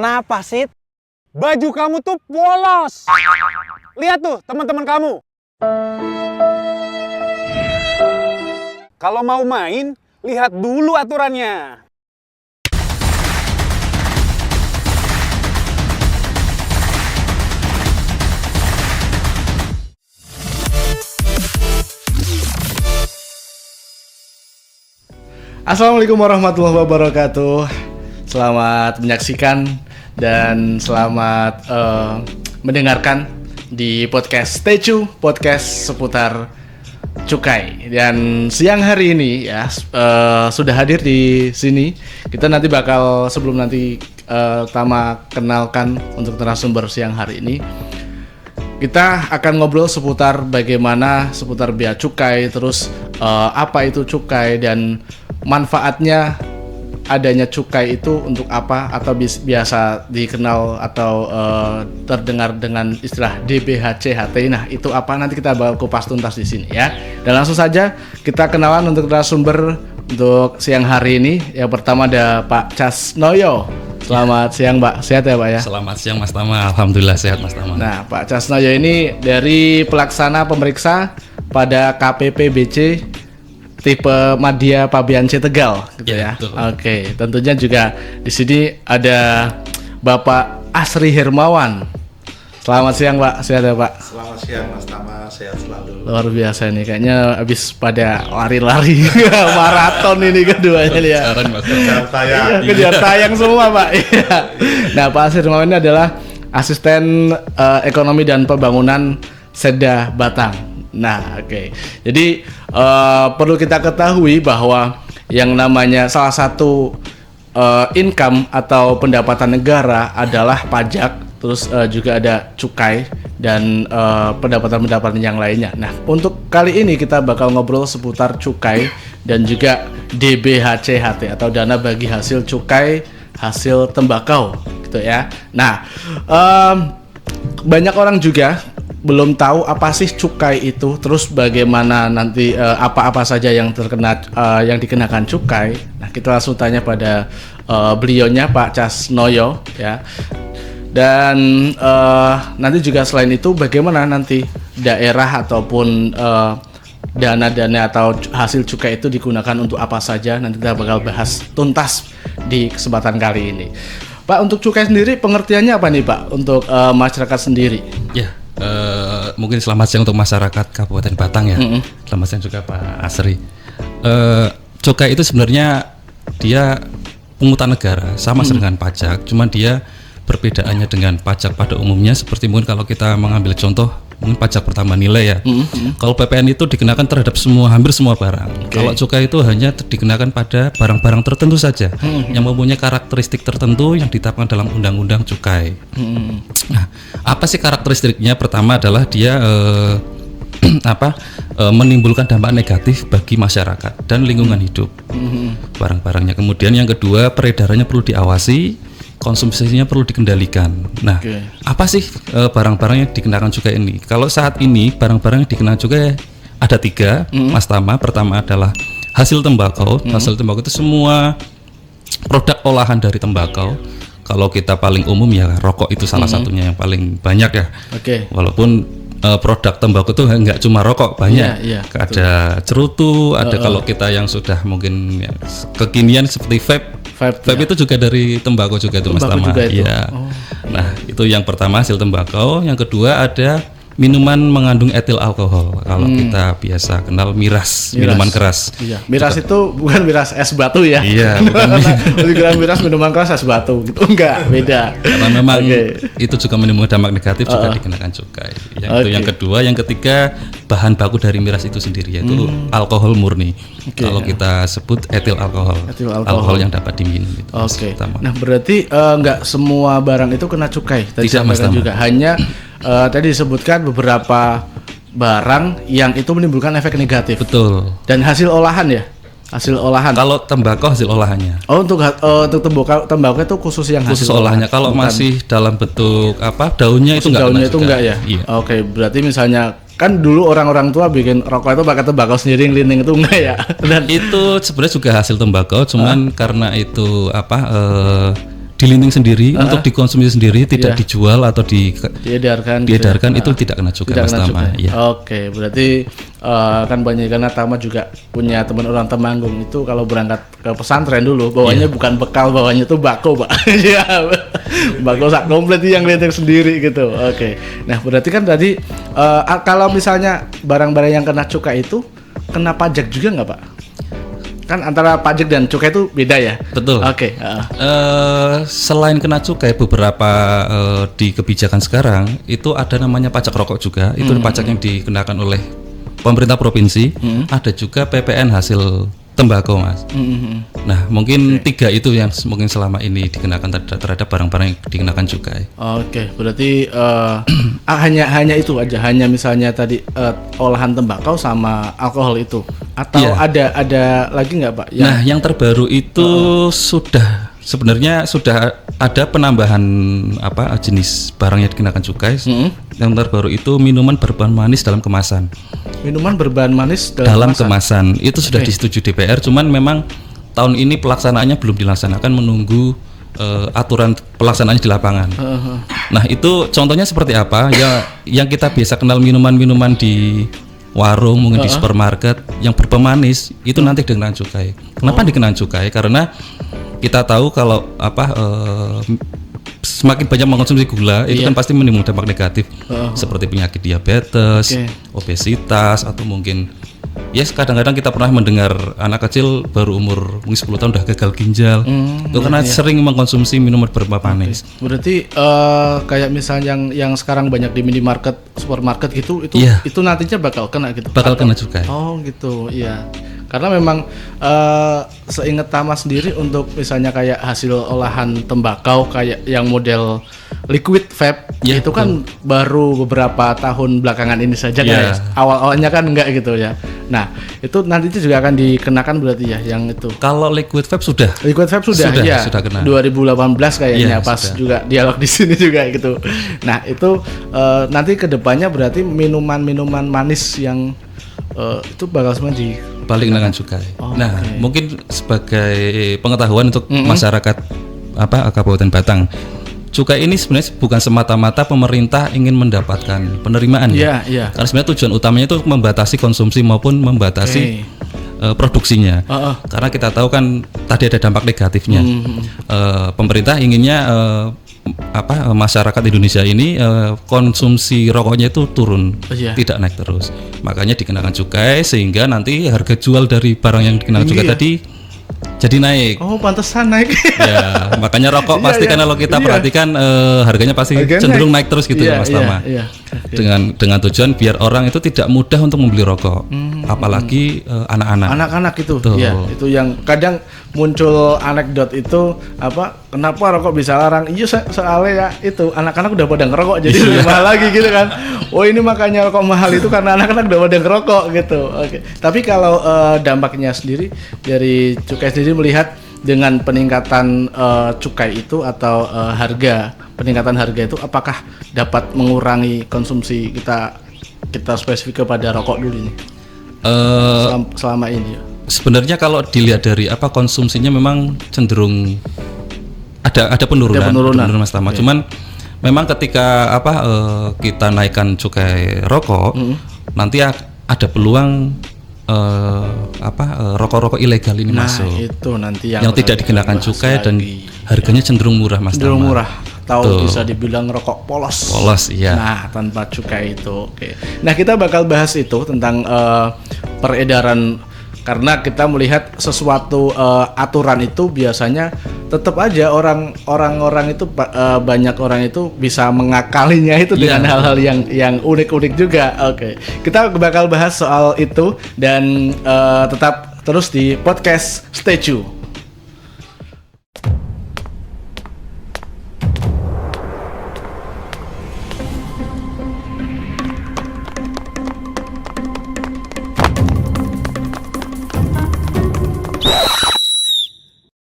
Kenapa, Sid? Baju kamu tuh polos. Lihat tuh teman-teman kamu. Kalau mau main, lihat dulu aturannya. Assalamualaikum warahmatullahi wabarakatuh. Selamat menyaksikan dan selamat mendengarkan di podcast Tecu, podcast seputar cukai. Dan siang hari ini ya sudah hadir di sini. Kita nanti bakal sebelum nanti Tama kenalkan untuk narasumber siang hari ini. Kita akan ngobrol seputar bagaimana seputar bea cukai, terus apa itu cukai dan manfaatnya adanya cukai itu untuk apa, atau biasa dikenal atau terdengar dengan istilah DBHCHT. Nah, itu apa nanti kita bakal kupas tuntas di sini ya. Dan langsung saja kita kenalan untuk narasumber untuk siang hari ini. Yang pertama ada Pak Casnoyo. Selamat siang, Pak. Sehat ya, Pak ya? Selamat siang, Mas Tama. Alhamdulillah sehat, Mas Tama. Nah, Pak Casnoyo ini dari pelaksana pemeriksa pada KPPBC tipe Madya Pabean C Tegal gitu ya. Betul. Oke, tentunya juga di sini ada Bapak Asri Hermawan. Selamat siang, Pak. Sehat ya, Pak? Selamat siang, Mas Tama. Sehat selalu. Luar biasa nih, kayaknya habis pada lari-lari maraton ini keduanya nih ya. Kejar tayang. Iya, kejar tayang semua, Pak. Iya. Nah, Pak Asri Hermawan ini adalah asisten ekonomi dan pembangunan Seda Batang. Nah, oke. Jadi perlu kita ketahui bahwa yang namanya salah satu income atau pendapatan negara adalah pajak, terus juga ada cukai dan pendapatan-pendapatan yang lainnya. Nah, untuk kali ini kita bakal ngobrol seputar cukai dan juga DBHCHT atau dana bagi hasil cukai hasil tembakau gitu ya. Nah, banyak orang juga belum tahu apa sih cukai itu, terus bagaimana nanti apa-apa saja yang terkena yang dikenakan cukai. Nah, kita langsung tanya pada beliaunya Pak Casnoyo ya. Dan nanti juga selain itu bagaimana nanti daerah ataupun dana-dana atau hasil cukai itu digunakan untuk apa saja, nanti kita bakal bahas tuntas di kesempatan kali ini. Pak, untuk cukai sendiri pengertiannya apa nih, Pak, untuk masyarakat sendiri? Ya, mungkin selamat siang untuk masyarakat Kabupaten Batang ya. Selamat siang juga Pak Asri. Cukai itu sebenarnya dia pungutan negara, sama dengan pajak, cuman dia perbedaannya dengan pajak pada umumnya seperti mungkin kalau kita mengambil contoh mungkin pajak pertambahan nilai ya. Kalau PPN itu dikenakan terhadap hampir semua barang. Kalau cukai itu hanya dikenakan pada barang-barang tertentu saja yang mempunyai karakteristik tertentu yang ditetapkan dalam undang-undang cukai. Nah, apa sih karakteristiknya? Pertama adalah dia menimbulkan dampak negatif bagi masyarakat dan lingkungan hidup barang-barangnya. Kemudian yang kedua, peredarannya perlu diawasi, konsumsinya perlu dikendalikan. Nah, apa sih barang-barang yang dikenakan cukai ini? Kalau saat ini barang-barang yang dikenakan cukai ada 3, Mas Tama. Pertama adalah hasil tembakau. Hasil tembakau itu semua produk olahan dari tembakau. Kalau kita paling umum ya rokok itu salah satunya yang paling banyak ya. Walaupun produk tembakau itu nggak cuma rokok, banyak. Ada cerutu, ada kalau kita yang sudah mungkin kekinian seperti vape itu juga dari tembakau juga itu, Mas Tama. Iya. Nah, itu yang pertama hasil tembakau. Yang kedua ada minuman mengandung etil alkohol. Kalau kita biasa kenal miras, minuman keras. Iya. Miras itu bukan miras es batu ya. Iya, bukan. Miras minuman keras es batu gitu. Enggak, beda. Karena memang itu juga menimbulkan dampak negatif, juga dikenakan cukai. Itu yang kedua. Yang ketiga, bahan baku dari miras itu sendiri yaitu alkohol murni. Kalau kita sebut etil alkohol. Alkohol yang dapat diminum itu. Nah, berarti enggak semua barang itu kena cukai. Tadi tidak, Mas Tama. juga hanya tadi disebutkan beberapa barang yang itu menimbulkan efek negatif. Betul. Dan hasil olahan ya? Hasil olahan. Kalau tembakau hasil olahannya. Oh, untuk tembakau itu khusus yang khusus hasil olahannya. Kalau masih dalam bentuk daunnya itu enggak. Daunnya itu enggak ya? Iya. Oke, berarti misalnya kan dulu orang-orang tua bikin rokok itu pakai tembakau sendiri ngelinding itu enggak ya? Dan itu sebenarnya juga hasil tembakau, cuman karena itu dilinting sendiri untuk dikonsumsi sendiri, tidak Iya. dijual atau diedarkan diedarkan itu tidak kena cukai tidak Mas kena Tama. cukai. Ya. Oke, berarti kan banyak karena Tama juga punya teman orang Temanggung itu kalau berangkat ke pesantren dulu bawanya bukan bekal, bawanya tuh bako, Pak. Iya. Bako sak komplit yang lihat sendiri gitu. Oke. Nah, berarti kan tadi kalau misalnya barang-barang yang kena cukai itu kena pajak juga nggak, Pak? Kan antara pajak dan cukai itu beda ya? Betul. Oke. Selain kena cukai, beberapa di kebijakan sekarang itu ada namanya pajak rokok juga. Itu pajak yang dikenakan oleh pemerintah provinsi. Ada juga PPN hasil tembakau, Mas. Nah, mungkin 3 itu yang mungkin selama ini dikenakan terhadap barang-barang yang dikenakan cukai. Oke, berarti hanya itu aja, hanya misalnya tadi olahan tembakau sama alkohol itu, atau Iya. ada lagi nggak, Pak? Nah, yang terbaru itu sebenarnya sudah ada penambahan jenis barang yang dikenakan cukai. Yang terbaru itu minuman berbahan manis dalam kemasan. Minuman berbahan manis Dalam kemasan itu sudah disetujui DPR, cuman memang tahun ini pelaksanaannya belum dilaksanakan, menunggu aturan pelaksanaannya di lapangan. Nah, itu contohnya seperti apa? Ya, yang kita biasa kenal minuman-minuman di warung, mungkin di supermarket yang berpemanis itu nanti dikenakan cukai. Kenapa dikenakan cukai? Karena kita tahu kalau semakin banyak mengkonsumsi gula itu kan pasti menimbulkan dampak negatif seperti penyakit diabetes, obesitas, atau mungkin kadang-kadang kita pernah mendengar anak kecil baru umur mungkin 10 tahun udah gagal ginjal itu karena sering mengkonsumsi minuman bermanis. Berarti kayak misalnya yang sekarang banyak di minimarket, supermarket gitu, itu nantinya bakal kena gitu. Bakal kena cukai. Oh gitu, iya. Karena memang seingat Tama sendiri untuk misalnya kayak hasil olahan tembakau kayak yang model liquid vape itu kan baru beberapa tahun belakangan ini saja kan ya. Awal-awalnya kan enggak gitu ya. Nah, itu nanti juga akan dikenakan berarti ya yang itu. Kalau liquid vape sudah. Liquid vape sudah kena. 2018 kayaknya pas sudah. juga dialog di sini juga gitu. Nah, itu nanti kedepannya berarti minuman-minuman manis yang itu bakal semua balik dengan cukai. Nah, mungkin sebagai pengetahuan untuk masyarakat Kabupaten Batang, cukai ini sebenarnya bukan semata-mata pemerintah ingin mendapatkan penerimaan ya. Karena sebenarnya tujuan utamanya itu membatasi konsumsi maupun membatasi produksinya. Karena kita tahu kan tadi ada dampak negatifnya. Pemerintah inginnya masyarakat Indonesia ini konsumsi rokoknya itu turun, tidak naik terus. Makanya dikenakan cukai sehingga nanti harga jual dari barang yang dikenakan cukai tadi jadi naik. Oh, pantesan naik. Ya, makanya rokok pasti kan kalau kita perhatikan harganya pasti cenderung naik terus gitu ya, Mas Tama. Dengan tujuan biar orang itu tidak mudah untuk membeli rokok, apalagi anak-anak. Anak-anak itu, ya, itu yang kadang muncul anekdot itu kenapa rokok bisa larang? Iya soalnya ya itu anak-anak udah pada ngerokok jadi lebih mahal lagi gitu kan. Oh, ini makanya rokok mahal itu karena anak-anak udah pada ngerokok gitu. Oke. Tapi kalau dampaknya sendiri dari cukai sendiri melihat dengan peningkatan cukai itu atau peningkatan harga itu apakah dapat mengurangi konsumsi kita spesifik kepada rokok dulu ini selama ini ya? Sebenarnya kalau dilihat dari konsumsinya memang cenderung ada penurunan Mas Tama. Cuman memang ketika kita naikkan cukai rokok nanti ada peluang rokok-rokok ilegal ini masuk. Itu nanti yang tidak dikenakan cukai dan harganya cenderung murah, Mas. Cenderung murah. Tahu bisa dibilang rokok polos. Polos, iya. Nah, tanpa cukai itu. Oke. Nah, kita bakal bahas itu tentang peredaran, karena kita melihat sesuatu aturan itu biasanya tetap aja orang-orang itu banyak orang itu bisa mengakalinya itu dengan hal-hal yang unik-unik juga. Oke. Kita bakal bahas soal itu dan tetap terus di podcast Stay Tune.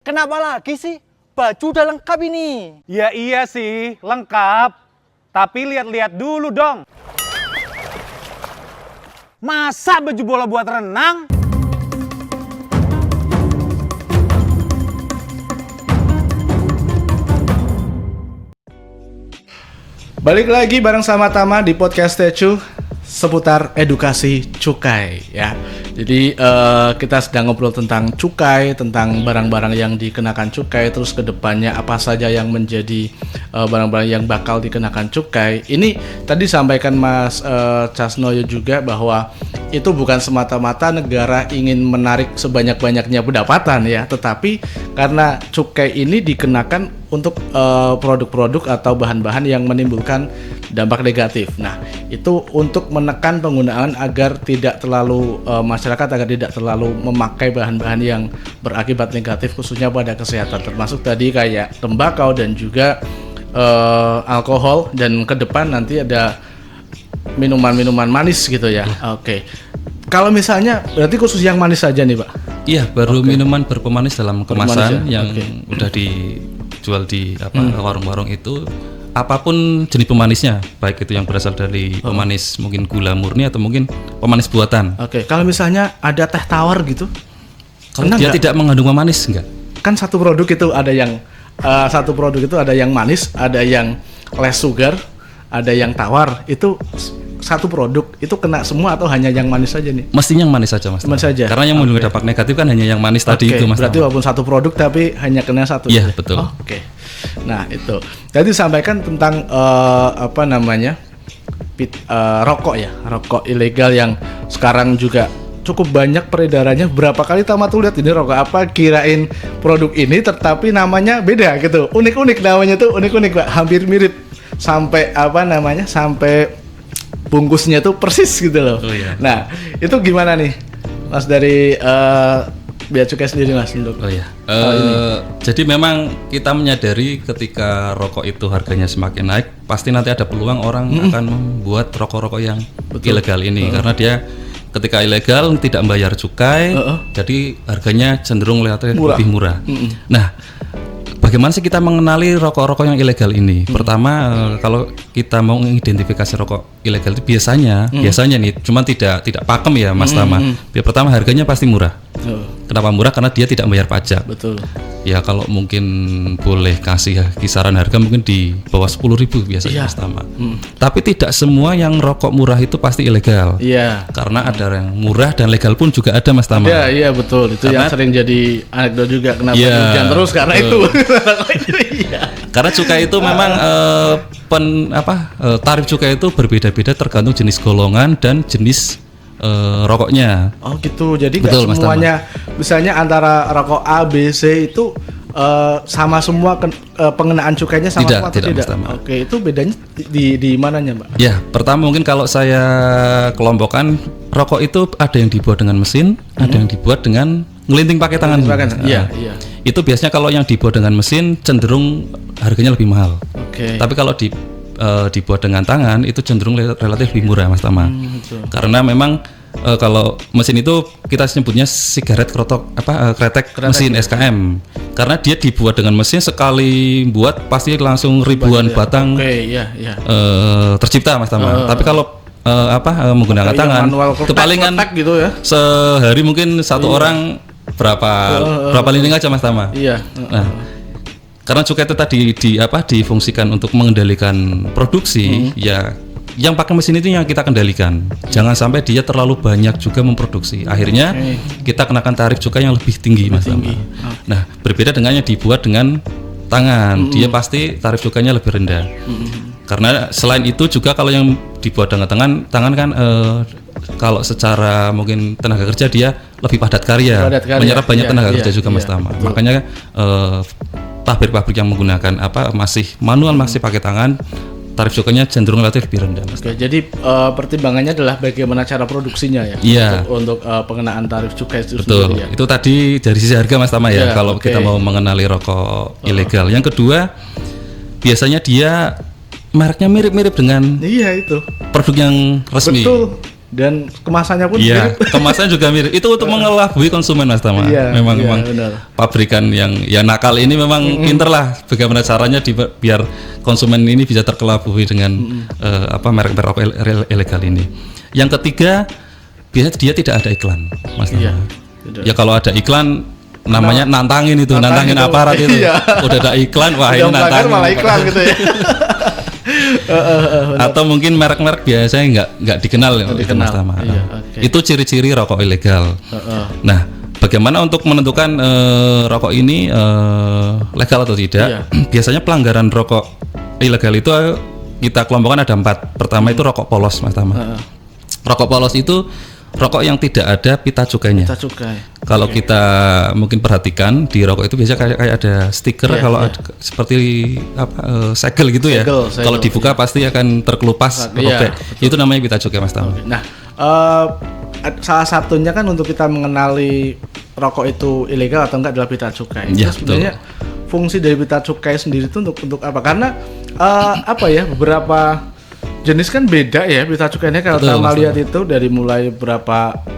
Kenapa lagi sih? Baju udah lengkap ini. Ya iya sih, lengkap. Tapi lihat-lihat dulu dong. Masa baju bola buat renang? Balik lagi bareng sama Tama di podcast Tecu seputar edukasi cukai ya. Jadi kita sedang ngobrol tentang cukai, tentang barang-barang yang dikenakan cukai, terus kedepannya apa saja yang menjadi barang-barang yang bakal dikenakan cukai. Ini tadi sampaikan Mas Casnoyo juga bahwa itu bukan semata-mata negara ingin menarik sebanyak-banyaknya pendapatan ya, tetapi karena cukai ini dikenakan untuk produk-produk atau bahan-bahan yang menimbulkan dampak negatif. Nah, itu untuk menekan penggunaan agar tidak terlalu masyarakat agar tidak terlalu memakai bahan-bahan yang berakibat negatif khususnya pada kesehatan, termasuk tadi kayak tembakau dan juga alkohol, dan ke depan nanti ada minuman-minuman manis gitu ya. Oke. Kalau misalnya berarti khusus yang manis saja nih, Pak? Iya, baru minuman berpemanis dalam kemasan ya? yang udah dijual di warung-warung itu. Apapun jenis pemanisnya, baik itu yang berasal dari pemanis mungkin gula murni atau mungkin pemanis buatan. Oke, kalau misalnya ada teh tawar gitu, Kalau dia tidak mengandung pemanis, enggak? kan satu produk itu ada yang manis, ada yang less sugar, ada yang tawar. Itu satu produk itu kena semua atau hanya yang manis saja nih? Mestinya yang manis saja, Mas. Manis saja. Karena yang mengandung dampak negatif kan hanya yang manis tadi itu, Mas. Berarti walaupun satu produk tapi hanya kena satu. Iya, saja? betul. Oke. Nah, itu. Tadi sampaikan tentang rokok ya, rokok ilegal yang sekarang juga cukup banyak peredarannya. Berapa kali Tama tuh lihat ini rokok apa, kirain produk ini tetapi namanya beda gitu. Unik-unik namanya tuh, unik-unik Pak, hampir mirip. Sampai sampai bungkusnya tuh persis gitu loh. Oh, iya. Nah, itu gimana nih Mas dari Bea Cukai sendiri, Mas, untuk jadi memang kita menyadari ketika rokok itu harganya semakin naik, pasti nanti ada peluang orang akan membuat rokok-rokok yang ilegal ini, karena dia ketika ilegal tidak membayar cukai, jadi harganya cenderung lebih murah. Nah, bagaimana sih kita mengenali rokok-rokok yang ilegal ini? Pertama, kalau kita mau mengidentifikasi rokok ilegal itu biasanya nih, cuma tidak pakem ya, Mas Tama. Pertama, harganya pasti murah. Kenapa murah? Karena dia tidak membayar pajak. Betul. Ya kalau mungkin boleh kasih kisaran harga mungkin di bawah 10.000 biasanya, Mas Tama. Tapi tidak semua yang rokok murah itu pasti ilegal. Iya. Karena ada yang murah dan legal pun juga ada, Mas Tama. Iya betul. Itu yang sering jadi anekdot juga, kenapa hujan terus karena itu. Karena cukai itu memang tarif cukai itu berbeda-beda tergantung jenis golongan dan jenis rokoknya. Oh gitu, jadi Betul, nggak semuanya, misalnya antara rokok A, B, C itu sama semua pengenaan cukainya sama semua atau tidak? Oke, itu bedanya di mananya, Mbak? Ya, pertama mungkin kalau saya kelompokkan, rokok itu ada yang dibuat dengan mesin, ada yang dibuat dengan ngelinting pakai tangan. Iya. Itu biasanya kalau yang dibuat dengan mesin cenderung harganya lebih mahal. Oke. Tapi kalau dibuat dengan tangan itu cenderung relatif lebih murah, Mas Tama. Karena memang kalau mesin itu kita sebutnya sigaret kretek mesin SKM. Karena dia dibuat dengan mesin, sekali buat pasti langsung ribuan batang tercipta, Mas Tama. Tapi kalau menggunakan tangan itu palingan gitu ya. Sehari mungkin satu orang berapa linting aja, Mas Tama. Iya. Nah, karena cukai itu tadi difungsikan untuk mengendalikan produksi, ya yang pakai mesin itu yang kita kendalikan. Jangan sampai dia terlalu banyak juga memproduksi. Akhirnya kita kenakan tarif cukai yang lebih tinggi, Mas Tama. Nah, berbeda dengan yang dibuat dengan tangan, dia pasti tarif cukainya lebih rendah. Karena selain itu juga kalau yang dibuat dengan tangan kan kalau secara mungkin tenaga kerja dia lebih padat karya. Menyerap banyak tenaga kerja juga, Mas Tama. Makanya pabrik-pabrik yang menggunakan masih manual, masih pakai tangan, tarif cukainya cenderung relatif lebih rendah, Mas. Oke, jadi pertimbangannya adalah bagaimana cara produksinya ya. Iya. Untuk pengenaan tarif cukai itu Betul. sendiri ya. Itu tadi dari sisi harga, Mas Tama ya. Kalau kita mau mengenali rokok ilegal. Yang kedua, biasanya dia mereknya mirip-mirip dengan itu produk yang resmi. Betul. Dan kemasannya pun mirip. Kemasannya juga mirip. Itu untuk mengelabui konsumen, Mas Tama. Memang pabrikan yang nakal ini memang pinter lah bagaimana caranya biar konsumen ini bisa terkelabui dengan merek rokok ilegal ini. Yang ketiga, biasanya dia tidak ada iklan, Mas Tama. Ya kalau ada iklan namanya nantangin nantangin aparat itu. Udah ada iklan, wah ini nantangin. malah iklan gitu ya. Atau mungkin merek-merek biasanya nggak dikenal ya, itu Mas Tama. Iya, oke. Itu ciri-ciri rokok ilegal. Nah, bagaimana untuk menentukan rokok ini legal atau tidak? Iya. Biasanya pelanggaran rokok ilegal itu kita kelompokkan ada 4. Pertama itu rokok polos, Mas Tama. Rokok polos itu rokok yang tidak ada pita cukainya. Pita cukai. Kalau kita mungkin perhatikan di rokok itu biasanya kayak ada stiker, Iya, kalau iya. ada, seperti segel gitu ya. Segel, Kalau dibuka pasti akan terkelupas, Iya, robek. Itu namanya pita cukai, Mas Tama. Nah, salah satunya kan untuk kita mengenali rokok itu ilegal atau enggak adalah pita cukai. Iya, Terus sebenarnya fungsi dari pita cukai sendiri itu untuk apa? Karena apa ya, beberapa jenis kan beda ya pita cukainya. Kalau Betul, kita Mas lihat itu dari mulai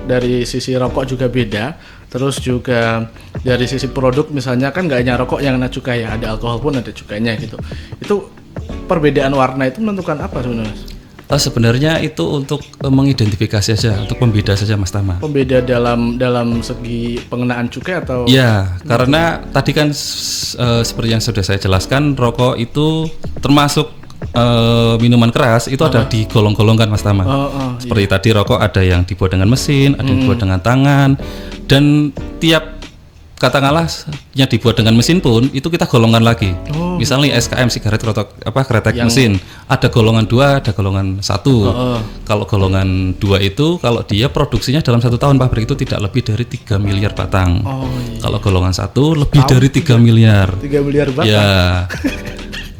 dari sisi rokok juga beda. Terus juga dari sisi produk misalnya kan nggak hanya rokok yang kena cukai ya, ada alkohol pun ada cukainya gitu. Itu perbedaan warna itu menentukan apa sebenarnya? Sebenarnya itu untuk mengidentifikasi saja, untuk pembeda saja, Mas Tama. Pembeda dalam segi pengenaan cukai atau? Ya, karena tadi kan seperti yang sudah saya jelaskan, rokok itu termasuk minuman keras itu ada digolong-golongkan, Mas Tama. Seperti tadi rokok ada yang dibuat dengan mesin, ada yang dibuat dengan tangan, dan tiap katakanlah yang dibuat dengan mesin pun itu kita golongkan lagi. Misalnya SKM sigaret kretek mesin, ada golongan 2, ada golongan 1. Kalau golongan 2 itu kalau dia produksinya dalam 1 tahun pabrik itu tidak lebih dari 3 miliar batang. Kalau golongan 1 lebih dari 3 miliar. 3 miliar batang. Ya.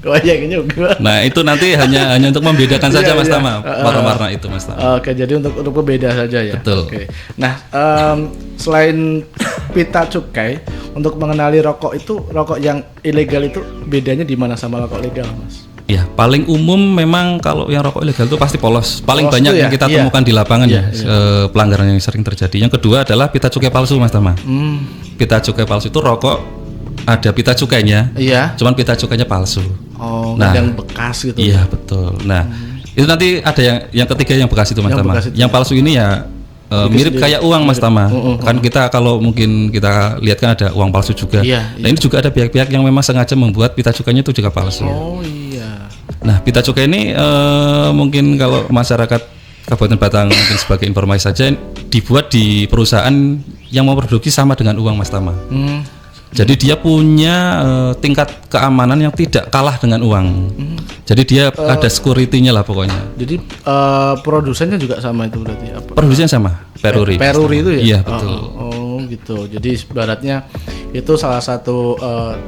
Kayaknya juga. Nah, itu nanti hanya untuk membedakan saja, Iya, Mas iya. Tama, warna-warna itu, Mas Tama. Oke, jadi untuk pembeda saja ya. Betul. Oke. Nah, selain pita cukai, untuk mengenali rokok yang ilegal itu bedanya di mana sama rokok legal, Mas? Ya, paling umum memang kalau yang rokok ilegal itu pasti polos. Paling Polos banyak itu yang ya? kita Iya. temukan di lapangan Iya, pelanggaran yang sering terjadi. Yang kedua adalah pita cukai palsu, Mas Tama. Pita cukai palsu itu rokok ada pita cukainya, Iya. cuman pita cukainya palsu. Nah, yang bekas gitu. Iya, betul. Nah, itu nanti ada yang ketiga yang bekas itu, Mas Yang Tama. bekas itu. Yang palsu ini ya mirip kayak uang, Mas Tama. Kan kita kalau mungkin kita lihat kan ada uang palsu juga. Iya, Nah, ini juga ada pihak-pihak yang memang sengaja membuat pita cukainya itu juga palsu. Oh iya. Nah, pita cukai ini mungkin kalau masyarakat Kabupaten Batang mungkin sebagai informasi saja, dibuat di perusahaan yang memproduksi sama dengan uang, Mas Tama. Jadi dia punya tingkat keamanan yang tidak kalah dengan uang. Jadi dia ada security-nya lah pokoknya. Jadi produsennya juga sama itu berarti apa? Produksinya sama, Peruri. Peruri itu ya? Iya, betul. Oh, gitu. Jadi ibaratnya itu salah satu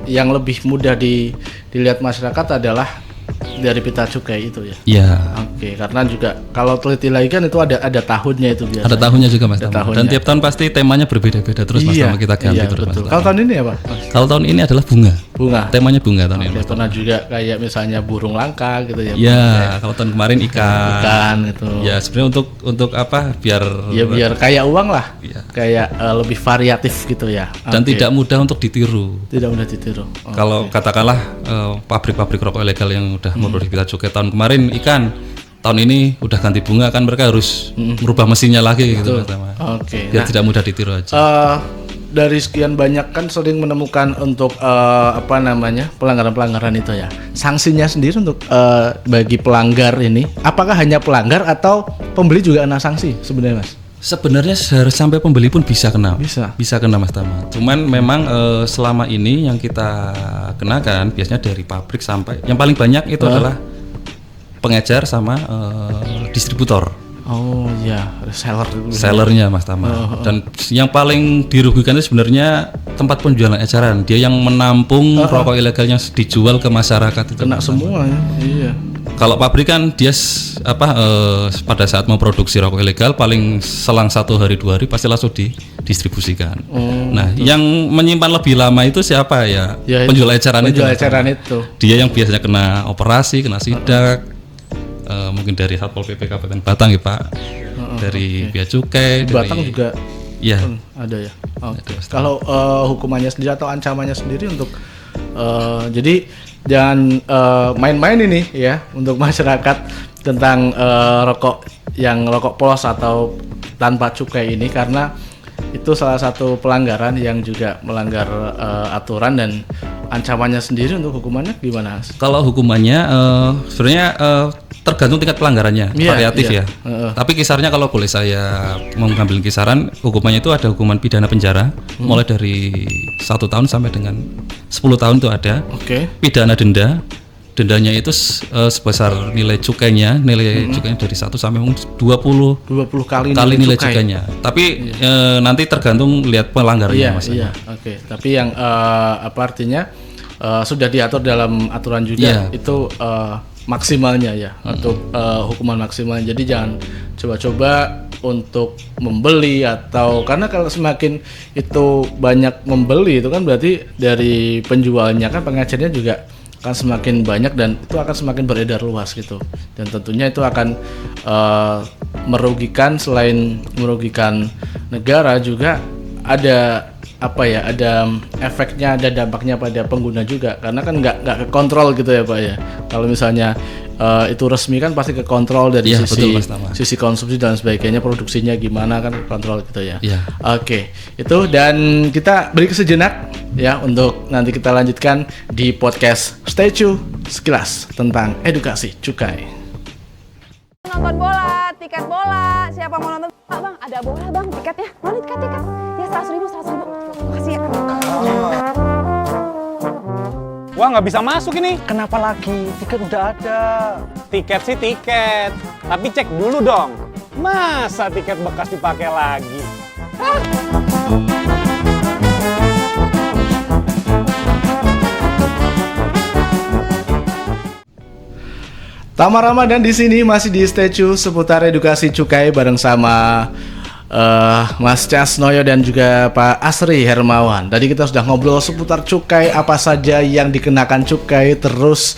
yang lebih mudah dilihat masyarakat adalah dari pita cukai itu ya. Iya. Oke, karena juga kalau teliti lagi kan itu ada tahunnya itu biasanya. Ada tahunnya juga, Mas Ada Tama. tahunnya. Dan tiap tahun pasti temanya berbeda-beda terus, Mas Tama, kita ganti iya, terus, Mas betul. Tama. Kalau tahun ini apa? Mas? Kalau tahun ini adalah bunga. Bunga. Temanya bunga tahun ini, Oke, Mas Tama. pernah juga kayak misalnya burung langka gitu ya. Ya, kalau tahun kemarin ikan. Ikan itu. Ya, sebenarnya untuk apa? Biar Ya biar kayak uang lah. Iya. Kayak lebih variatif gitu ya. dan Oke. tidak mudah untuk ditiru. Tidak mudah ditiru. Oh. Kalau katakanlah pabrik-pabrik rokok ilegal yang udah memproduksi pita cukai tahun kemarin ikan, tahun ini udah ganti bunga, kan mereka harus merubah mesinnya lagi gitu, Mas Tama. Oke. Biar tidak mudah ditiru aja. Dari sekian banyak kan sering menemukan untuk pelanggaran-pelanggaran itu ya. Sanksinya sendiri untuk bagi pelanggar ini, apakah hanya pelanggar atau pembeli juga kena sanksi sebenarnya, Mas? Sebenarnya harus sampai pembeli pun bisa kena. Bisa. Kena, Mas Tama. Cuman memang selama ini yang kita kenakan biasanya dari pabrik sampai yang paling banyak itu adalah pengecer sama distributor. Oh iya, Sellernya, Mas Tama. Dan yang paling dirugikan itu sebenarnya tempat penjualan eceran. Dia yang menampung rokok ilegalnya dijual ke masyarakat itu. kena Mas Tama. semua ya. Iya. Kalau pabrik kan dia pada saat memproduksi rokok ilegal paling selang 1 hari 2 hari pasti langsung didistribusikan. Nah, yang menyimpan lebih lama itu siapa ya? Ya, Penjual eceran itu. Penjual eceran itu. Dia yang biasanya kena operasi, kena sidak. Mungkin dari Satpol PP Kabupaten Batang ya, Pak. Dari Bea Cukai, Di Batang juga ya. ada ya. Oke. Kalau hukumannya sendiri atau ancamannya sendiri untuk jadi jangan main-main ini ya untuk masyarakat tentang rokok polos atau tanpa cukai ini, karena itu salah satu pelanggaran yang juga melanggar aturan dan ancamannya sendiri untuk hukumannya gimana? Kalau hukumannya sebenarnya tergantung tingkat pelanggarannya, Iya, variatif iya. ya. Tapi kisarnya kalau boleh saya mengambil kisaran, hukumannya itu ada hukuman pidana penjara mulai dari 1 tahun sampai dengan 10 tahun itu ada. Oke. Pidana denda. Dendanya itu sebesar nilai cukainya dari 1 sampai 20 kali nilai cukai. cukainya. Tapi nanti tergantung lihat pelanggarannya Mas. Iya, oke. Tapi yang apa artinya sudah diatur dalam aturan juga itu maksimalnya ya untuk hukuman maksimal. Jadi jangan coba-coba untuk membeli atau karena kalau semakin itu banyak membeli itu kan berarti dari penjualnya kan pengecernya juga akan semakin banyak dan itu akan semakin beredar luas gitu. Dan tentunya itu akan merugikan, selain merugikan negara juga ada ada efeknya, ada dampaknya pada pengguna juga karena kan nggak kekontrol gitu ya Pak ya. Kalau misalnya itu resmi kan pasti kekontrol dari sisi konsumsi dan sebagainya, produksinya gimana kan kontrol gitu ya. Oke, itu dan kita beri sejenak ya untuk nanti kita lanjutkan di podcast Stay Tune sekilas tentang edukasi cukai. Nonton bola, tiket bola, siapa mau nonton bola bang? Ada bola bang, tiketnya, mana tiket? Ya 100.000. Makasih ya. Wah, nggak bisa masuk ini. Kenapa lagi? Tiket udah ada. Tiket sih tiket, tapi cek dulu dong. Masa tiket bekas dipakai lagi? Tama Ramadan di sini masih di Stay Tune seputar edukasi cukai bareng sama Mas Casnoyo dan juga Pak Asri Hermawan. Tadi kita sudah ngobrol seputar cukai, apa saja yang dikenakan cukai, terus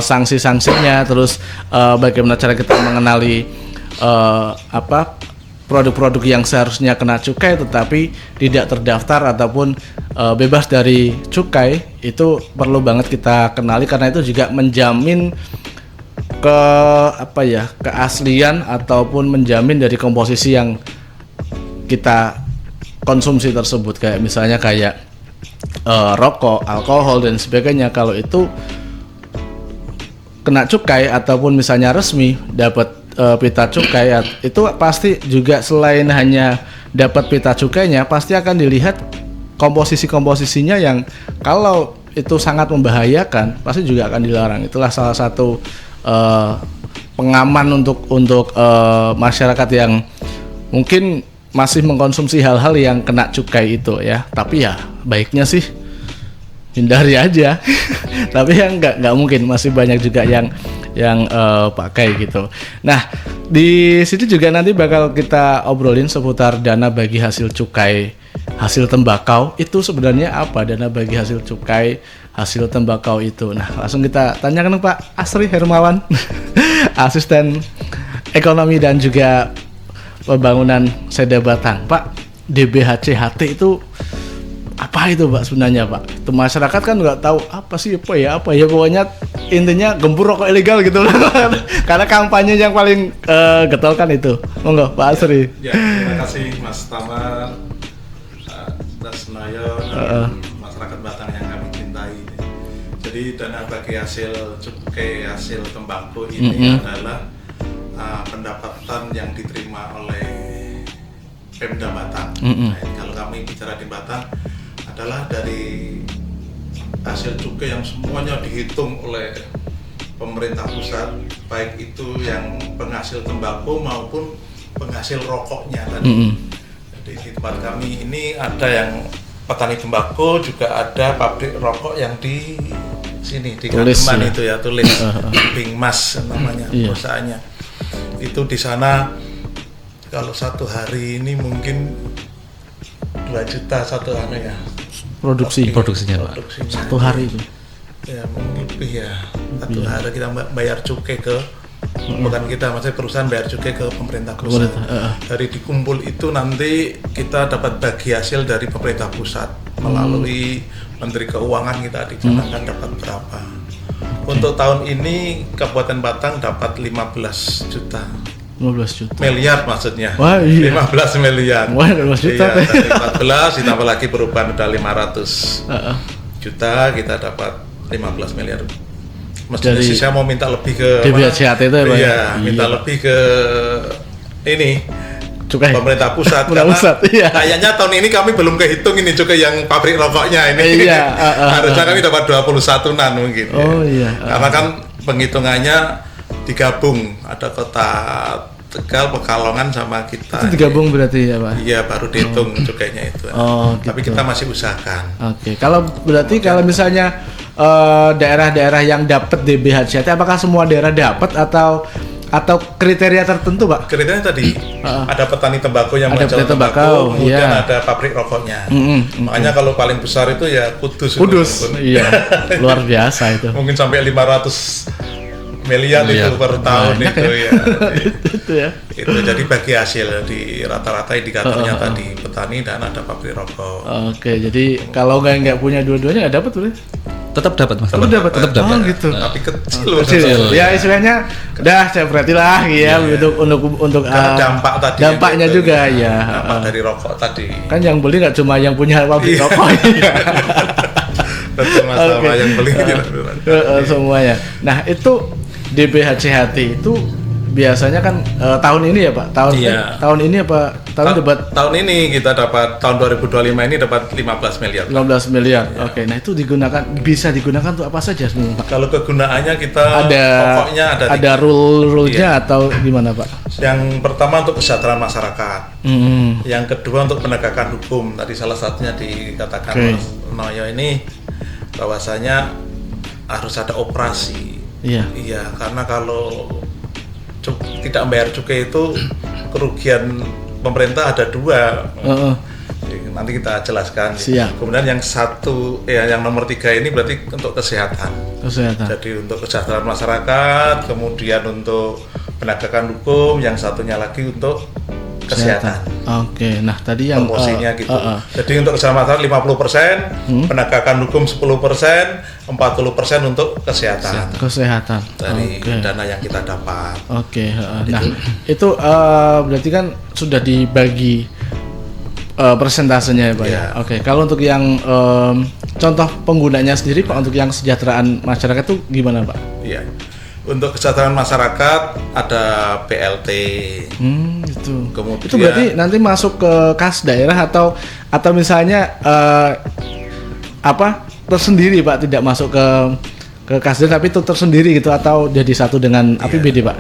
sanksi-sanksinya, terus bagaimana cara kita mengenali produk-produk yang seharusnya kena cukai tetapi tidak terdaftar ataupun bebas dari cukai. Itu perlu banget kita kenali karena itu juga menjamin keaslian ataupun menjamin dari komposisi yang kita konsumsi tersebut, kayak misalnya rokok, alkohol dan sebagainya. Kalau itu kena cukai ataupun misalnya resmi dapat pita cukai, itu pasti juga selain hanya dapat pita cukainya, pasti akan dilihat komposisinya yang kalau itu sangat membahayakan pasti juga akan dilarang. Itulah salah satu pengaman untuk masyarakat yang mungkin masih mengkonsumsi hal-hal yang kena cukai itu ya. Tapi ya baiknya sih hindari aja. Tapi yang nggak mungkin, masih banyak juga yang pakai gitu. Nah, di situ juga nanti bakal kita obrolin seputar dana bagi hasil cukai hasil tembakau. Itu sebenarnya apa dana bagi hasil cukai hasil tembakau itu? Nah, langsung kita tanyakan Pak Asri Hermawan, asisten ekonomi dan juga pembangunan Seda Batang. Pak, DBHC-HT itu apa itu Pak sebenarnya Pak? Itu masyarakat kan nggak tahu apa ya pokoknya intinya gempur rokok ilegal gitu loh. Karena kampanye yang paling getol kan itu. Monggo Pak Asri. Ya, terima kasih Mas Tama, Mas Noyo, masyarakat Batang yang kami cintai. Jadi dana bagi hasil cukai hasil tembakau ini adalah pendapatan yang diterima oleh Pemda Batang. Nah, kalau kami bicara di Batang adalah dari hasil cukai yang semuanya dihitung oleh pemerintah pusat, baik itu yang penghasil tembakau maupun penghasil rokoknya tadi. Jadi di tempat kami ini ada yang petani tembakau, juga ada pabrik rokok yang di sini di Kademan itu ya, tulis Bingmas namanya perusahaannya. Itu di sana kalau satu hari ini mungkin 2 juta satu hari ya. Produksinya Pak. Satu hari itu. Ya mungkin lebih ya. Satu hari kita bayar cukai ke bukan kita, maksudnya perusahaan bayar cukai ke pemerintah pusat. Dari dikumpul itu nanti kita dapat bagi hasil dari pemerintah pusat melalui Menteri Keuangan, kita dicanangkan dapat berapa. Untuk tahun ini Kabupaten Batang dapat 15 juta. 15 juta. Miliar maksudnya. Wah, iya. 15 miliar. Wah, 15 juta. Iya, dari 14 ditambah lagi perubahan udah 500. juta kita dapat 15 miliar. Mestinya Dari sih saya mau minta lebih ke DBHCHT itu ya, Pak? Iya, minta Iya. lebih ke ini Cukai. pemerintah pusat Pemerintah karena pusat, iya. kayaknya tahun ini kami belum kehitung ini cukai yang pabrik rokoknya ini. Iya, Harusnya kami dapat 21-an mungkin. Oh, iya. Karena kan penghitungannya digabung, ada kota Tegal, Pekalongan sama kita. Itu digabung berarti ya, Pak? Iya, baru dihitung cukainya itu. Oh, Tapi gitu. kita masih usahakan. Oke, kalau berarti kalau misalnya daerah-daerah yang dapat DBHCHT, apakah semua daerah dapat atau kriteria tertentu, Pak? Kriterianya tadi ada petani tembakau yang Ada menjual petani tembakau, kemudian iya. ada pabrik rokoknya. Makanya Makanya kalau paling besar itu ya Kudus. Kudus, itu. iya, luar biasa itu. Mungkin sampai 500 miliar itu per tahun Banyak itu ya. ya. Itu ya. Itu jadi bagi hasil di rata-rata indikatornya tadi petani dan ada pabrik rokok. Oke, jadi kalau nggak punya dua-duanya nggak dapat tuh? Tetap dapat Mas. Tetap dapat. Tetap dapat. Oh, gitu. Tapi kecil Kecil. Ya istilahnya udah seperti lah ya untuk Karena dampak tadi dampaknya itu, juga ya. dampak dari rokok tadi. Kan yang beli nggak cuma yang punya pabrik Iya. rokok. Betul masalah Oke. yang beli Semuanya. Nah, itu DBHCHT itu biasanya kan tahun ini ya, Pak? Tahun ini apa? Tahun ini kita dapat tahun 2025 ini dapat 15 miliar. 15 miliar. Oke, nah itu bisa digunakan untuk apa saja sebenarnya, Pak? Kalau kegunaannya kita pokoknya ada ada tiga. rule-nya atau gimana, Pak? Yang pertama untuk kesejahteraan masyarakat. Yang kedua untuk penegakan hukum. Tadi salah satunya dikatakan Mas Noyo ini bahwasanya harus ada operasi. Iya, karena kalau tidak membayar cukai itu kerugian pemerintah ada dua. Nanti kita jelaskan. Siap. Kemudian yang satu, yang nomor 3 ini berarti untuk kesehatan. Jadi untuk kesejahteraan masyarakat, kemudian untuk penegakan hukum, yang satunya lagi untuk kesehatan. Oke, nah tadi yang promosinya gitu. Jadi untuk kesehatan 50%, penegakan hukum 10%, 40% untuk kesehatan. Dari dana yang kita dapat. Oke, nah itu berarti kan sudah dibagi persentasenya ya, Pak ya. Oke, kalau untuk yang contoh penggunanya sendiri, Pak, untuk yang kesejahteraan masyarakat itu gimana, Pak? Iya. Untuk kesejahteraan masyarakat ada BLT. Itu. Kemudian, itu berarti nanti masuk ke kas daerah atau misalnya tersendiri, Pak, tidak masuk ke kas daerah tapi itu tersendiri gitu atau jadi satu dengan APBD, Pak?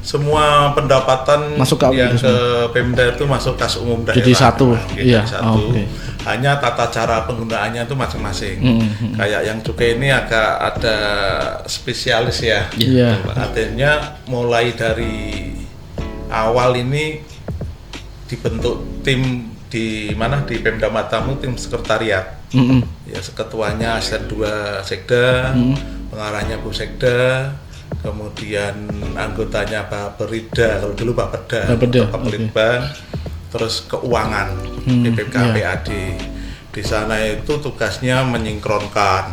Semua pendapatan masuk ke yang ke Pemda itu masuk kas umum daerah. Jadi satu. Iya. Hanya tata cara penggunaannya itu masing-masing. Kayak yang cukai ini agak ada spesialis ya. Iya. Artinya mulai dari awal ini dibentuk tim di Pemda Matamu, tim sekretariat. Ya, ketuanya asisten 2 sekda, pengarahnya Bu Sekda, kemudian anggotanya Pak Perida, kalau dulu Pak Perda, Pak Pelitbang, terus keuangan BPKPAD. Di sana itu tugasnya menyingkronkan,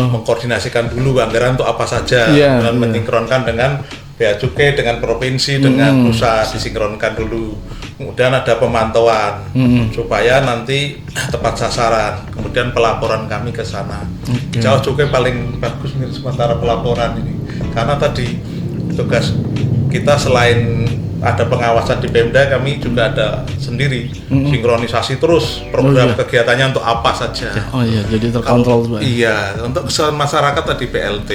mengkoordinasikan dulu anggaran untuk apa saja, dan menyingkronkan dengan bea cukai, dengan provinsi, dengan pusat, disinkronkan dulu. Kemudian ada pemantauan supaya nanti tepat sasaran. Kemudian pelaporan kami ke sana. Jauh cukai paling bagus nih sementara pelaporan ini. Karena tadi tugas kita selain ada pengawasan di Pemda, kami juga ada sendiri sinkronisasi terus program kegiatannya untuk apa saja. Oh iya, jadi terkontrol. Iya, untuk kesehatan masyarakat tadi BLT.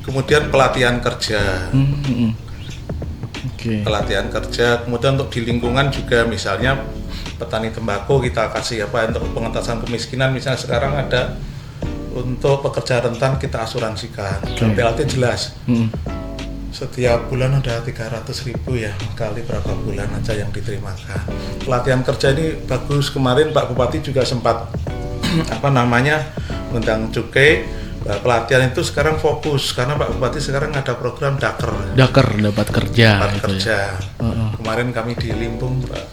Kemudian pelatihan kerja. Pelatihan kerja, kemudian untuk di lingkungan juga misalnya petani tembakau kita kasih untuk pengentasan kemiskinan, misalnya sekarang ada untuk pekerja rentan kita asuransikan. BLT jelas. Setiap bulan ada 300.000 ya, kali berapa bulan aja yang diterimakan. Pelatihan kerja ini bagus, kemarin Pak Bupati juga sempat undang cukai. Pelatihan itu sekarang fokus karena Pak Bupati sekarang ada program Daker dapat kerja. Kemarin kami di Limpung, Pak.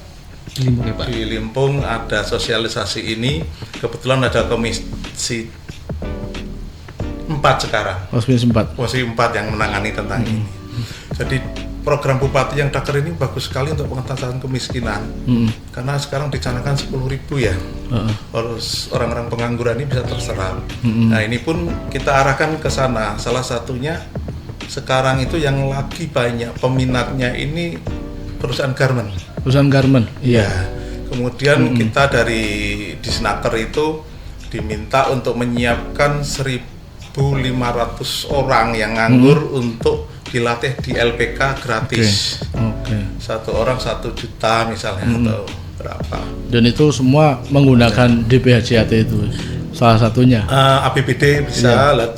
Di Limpung ada sosialisasi ini. Kebetulan ada komisi 4 sekarang. Komisi 4 yang menangani tentang ini. Jadi program Bupati yang Daker ini bagus sekali untuk pengentasan kemiskinan. Karena sekarang dicanangkan 10.000 ya. Harus orang-orang pengangguran ini bisa terserap. Nah, ini pun kita arahkan ke sana. Salah satunya sekarang itu yang lagi banyak peminatnya ini perusahaan garment. Perusahaan garment. Iya. Kemudian kita dari Disnaker itu diminta untuk menyiapkan 1.500 orang yang nganggur untuk dilatih di LPK gratis. Satu orang 1 juta misalnya atau berapa. Dan itu semua menggunakan DPHCHT itu salah satunya. APBD bisa lah,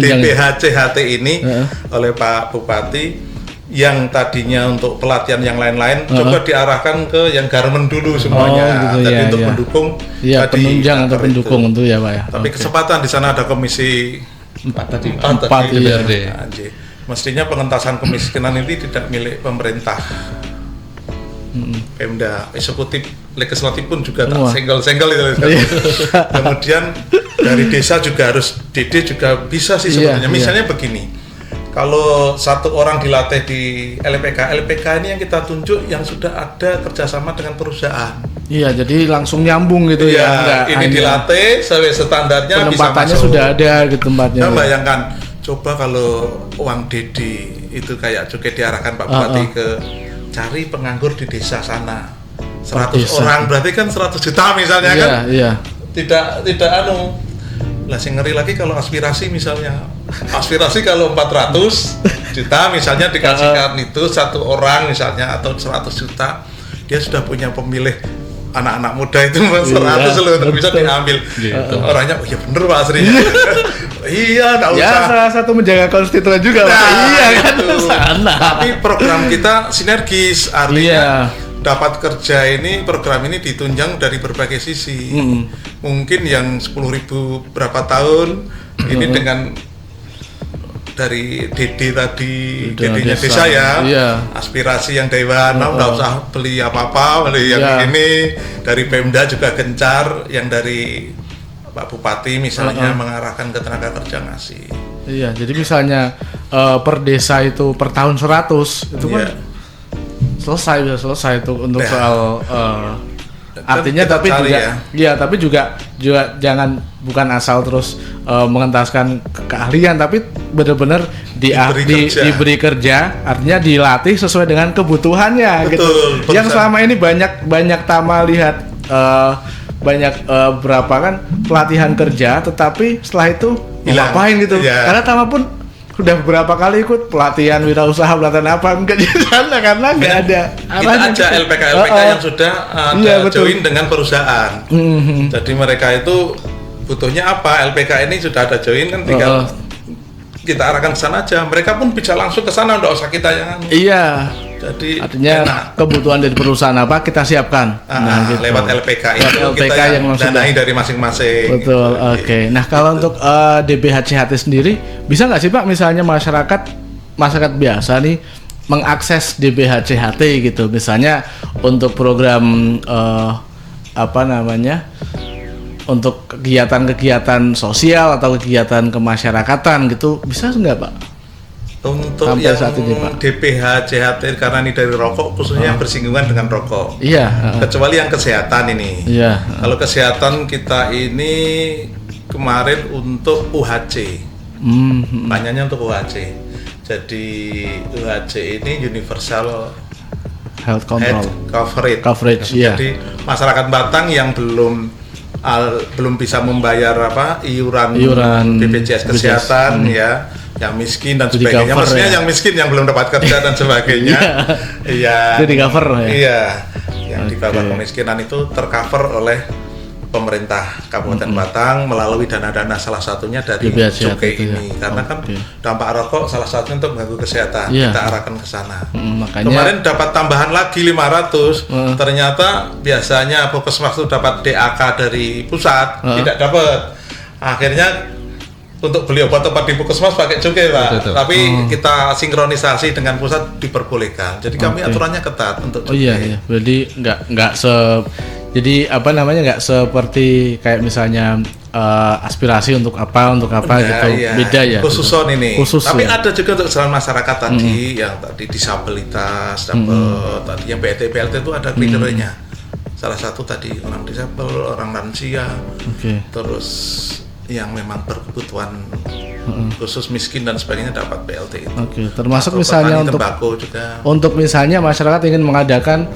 DPHCHT ini oleh Pak Bupati yang tadinya untuk pelatihan yang lain-lain coba diarahkan ke yang garment dulu semuanya. Gitu, jadi ya, untuk ya. mendukung penunjang atau pendukung itu ya Pak ya. Tapi kesempatan di sana ada komisi 4 tadi. 4 iya. ya. Mestinya pengentasan kemiskinan ini tidak milik pemerintah. Pemda, eksekutif, legislatif pun juga tak senggol-senggol itu. Kemudian dari desa juga harus DD juga bisa sih sebenarnya. Misalnya begini. Kalau satu orang dilatih di LPK ini yang kita tunjuk yang sudah ada kerjasama dengan perusahaan. Iya, jadi langsung nyambung gitu ya. Enggak, ini dilatih sesuai standarnya, penempatannya bisa masuk. Sudah ada gitu tempatnya. Nah, bayangkan, coba kalau uang DD itu kayak juga diarahkan Pak Bupati ke cari penganggur di desa sana. 100 orang berarti kan 100 juta misalnya kan? Iya. Tidak anu. Lah sing ngeri lagi kalau aspirasi misalnya. Aspirasi kalau 400 juta misalnya dikasihkan itu satu orang misalnya atau 100 juta, dia sudah punya pemilih anak-anak muda itu 100 loh untuk bisa diambil. Orangnya oh ya bener Pak Asri. Iya, enggak usah. Ya salah satu menjaga konstituen juga Pak. Iya kan sana. Tapi program kita sinergis, artinya dapat kerja ini, program ini ditunjang dari berbagai sisi. Mungkin yang 10.000 berapa tahun ini dengan dari DD tadi, DD-nya desa ya, aspirasi yang Dewan, nggak usah beli apa-apa, beli yang ini, dari Pemda juga gencar, yang dari Pak Bupati misalnya mengarahkan ke tenaga kerja ngasih. Iya, jadi misalnya per desa itu per tahun 100, itu kan selesai itu untuk soal artinya tapi juga tapi juga jangan bukan asal terus mengentaskan keahlian, tapi benar-benar diberi kerja, artinya dilatih sesuai dengan kebutuhannya. Betul, gitu. Yang selama ini banyak Tama lihat berapa kan pelatihan kerja, tetapi setelah itu ngapain gitu. Karena Tama pun udah beberapa kali ikut pelatihan wirausaha, pelatihan apa enggak di sana karena enggak ada. Kita aja LPK yang sudah join dengan perusahaan. Jadi mereka itu butuhnya apa? LPK ini sudah ada join kan, tinggal kita arahkan ke sana aja. Mereka pun bisa langsung ke sana, enggak usah kita yang Iya. Jadi artinya kebutuhan dari perusahaan apa kita siapkan. Gitu. Lewat LPK itu LPK kita yang danai dari masing-masing. Betul. Oke. Nah, kalau untuk DPHCHT sendiri bisa nggak sih Pak, misalnya masyarakat biasa nih mengakses DPHCHT gitu, misalnya untuk program untuk kegiatan-kegiatan sosial atau kegiatan kemasyarakatan gitu, bisa nggak Pak? Untuk sampai yang saat ini, Pak. DPHCHT karena ini dari rokok, khususnya yang bersinggungan dengan rokok. Iya. Kecuali yang kesehatan ini. Iya. Kalau kesehatan kita ini kemarin untuk UHC. Banyaknya untuk UHC. Jadi UHC ini Universal Health Coverage. Jadi masyarakat Batang yang belum bisa membayar iuran BPJS kesehatan ya, yang miskin dan sebagainya. Maksudnya yang miskin yang belum dapat kerja dan sebagainya. Iya. Itu di cover ya. Iya. Yang di bawah kemiskinan itu tercover oleh pemerintah Kabupaten Batang melalui dana-dana, salah satunya dari cukai ini. Karena kan dampak rokok salah satunya untuk mengganggu kesehatan. Kita arahkan ke sana. Makanya kemarin dapat tambahan lagi 500. Ternyata biasanya Puskesmas itu dapat DAK dari pusat, tidak dapat. Akhirnya untuk beli obat-obat di Puskesmas pakai cukai Pak. Tapi kita sinkronisasi dengan pusat diperbolehkan. Jadi kami aturannya ketat untuk cukai. Iya. Jadi nggak seperti kayak misalnya aspirasi untuk apa gitu. Iya. Beda ya. Khususon ini. Khusus, tapi ya. ada juga untuk jalan masyarakat tadi yang tadi disabilitas dapat tadi yang BLT itu ada kriterianya. Salah satu tadi orang disabel, orang lansia. Terus yang memang berkebutuhan khusus miskin dan sebagainya dapat BLT itu. Termasuk atau misalnya petani untuk tembakau juga. Untuk misalnya masyarakat ingin mengadakan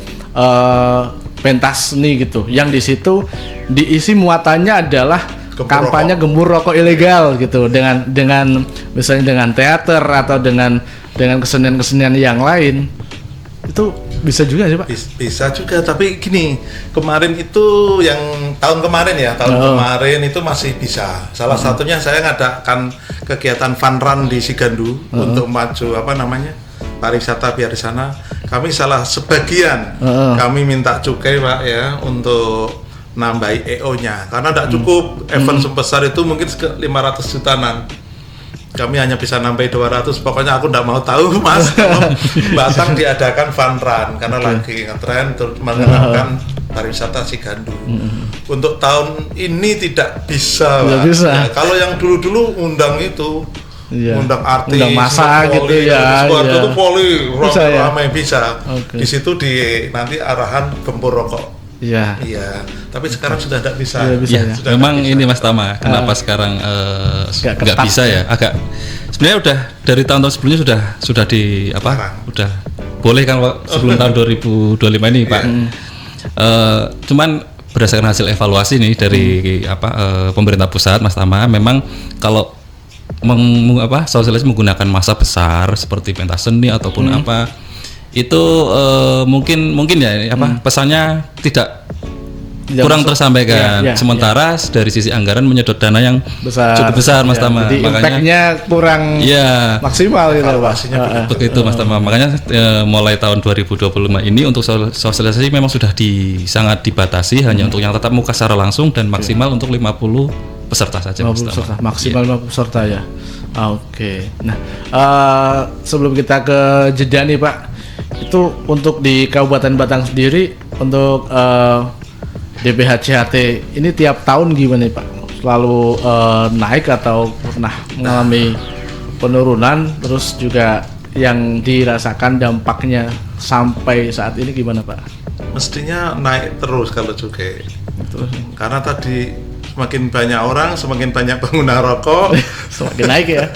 pentas seni gitu, yang di situ diisi muatannya adalah kampanye gembur rokok ilegal gitu, dengan misalnya dengan teater atau dengan kesenian-kesenian yang lain, itu bisa juga sih Pak? Bisa juga, tapi gini, kemarin itu yang tahun kemarin itu masih bisa. Salah satunya saya ngadakan kegiatan fun run di Sigandu untuk maju pariwisata biar di sana. Kami salah sebagian kami minta cukai Pak ya untuk nambahi EO-nya karena tidak cukup event sebesar itu mungkin 500 jutaan. Kami hanya bisa nambahi 200, pokoknya aku nggak mau tahu Mas kalau Batang diadakan fun run karena lagi ngetren terus mengenalkan pariwisata Sigandu. Untuk tahun ini tidak bisa, Pak. Ya, kalau yang dulu-dulu undang itu undang artis, undang masa gitu ya. Itu poli ramai bisa. Di situ nanti arahan gembur rokok. Iya, tapi sekarang sudah tidak bisa. Memang ini Mas Tama, kenapa sekarang nggak bisa ya? Agak sebenarnya udah dari tahun-tahun sebelumnya sudah udah boleh kan sebelum tahun 2025 ini Pak. Cuman berdasarkan hasil evaluasi nih dari pemerintah pusat Mas Tama, memang kalau sosialisasi menggunakan massa besar seperti pentas seni ataupun itu mungkin ya pesannya tidak kurang tersampaikan. Sementara dari sisi anggaran menyedot dana yang cukup besar Mas Tama. Jadi impact-nya kurang maksimal gitu Pak. Begitu Mas Tama. Makanya mulai tahun 2025 ini untuk sosialisasi memang sudah sangat dibatasi hanya untuk yang tatap muka secara langsung dan maksimal untuk 50 peserta saja. 50 peserta, maksimal 50 peserta ya. Oke. Nah, sebelum kita ke jeda nih Pak, itu untuk di Kabupaten Batang sendiri untuk DBHCHT ini tiap tahun gimana nih Pak? Selalu naik atau pernah mengalami penurunan? Terus juga yang dirasakan dampaknya sampai saat ini gimana Pak? Mestinya naik terus kalau cukai. Karena tadi semakin banyak orang, semakin banyak pengguna rokok, semakin naik ya.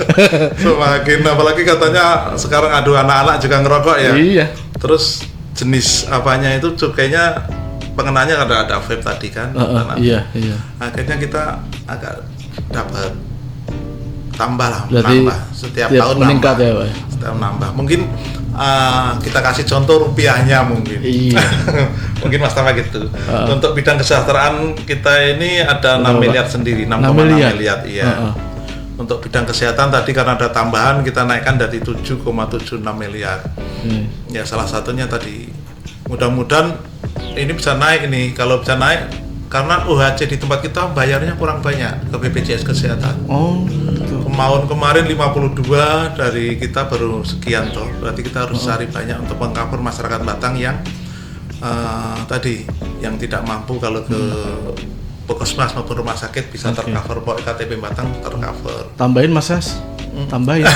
Semakin, apalagi katanya sekarang anak-anak juga ngerokok ya. Iya. Terus jenis apanya itu cukainya pengenanya ada vape tadi kan. Iya. Akhirnya kita agak dapat tambah lah, berarti nambah setiap tahun meningkat nambah. Ya Pak. Setiap nambah. Mungkin kita kasih contoh rupiahnya mungkin. Iya. Mungkin Mas Tama gitu. Untuk bidang kesejahteraan kita ini ada 6 miliar sendiri, 6,6 miliar. Iya. Untuk bidang kesehatan tadi karena ada tambahan kita naikkan dari 7,76 miliar. Ya salah satunya tadi mudah-mudahan ini bisa naik ini. Kalau bisa naik karena UHC di tempat kita bayarnya kurang banyak ke BPJS Kesehatan. Kemarin 52 dari kita baru sekian toh. Berarti kita harus cari banyak untuk mengcover masyarakat Batang yang tadi yang tidak mampu kalau ke Puskesmas maupun rumah sakit bisa tercover. Pokoknya KTP Batang tercover. Tambahin Mas Yas. Tambahin.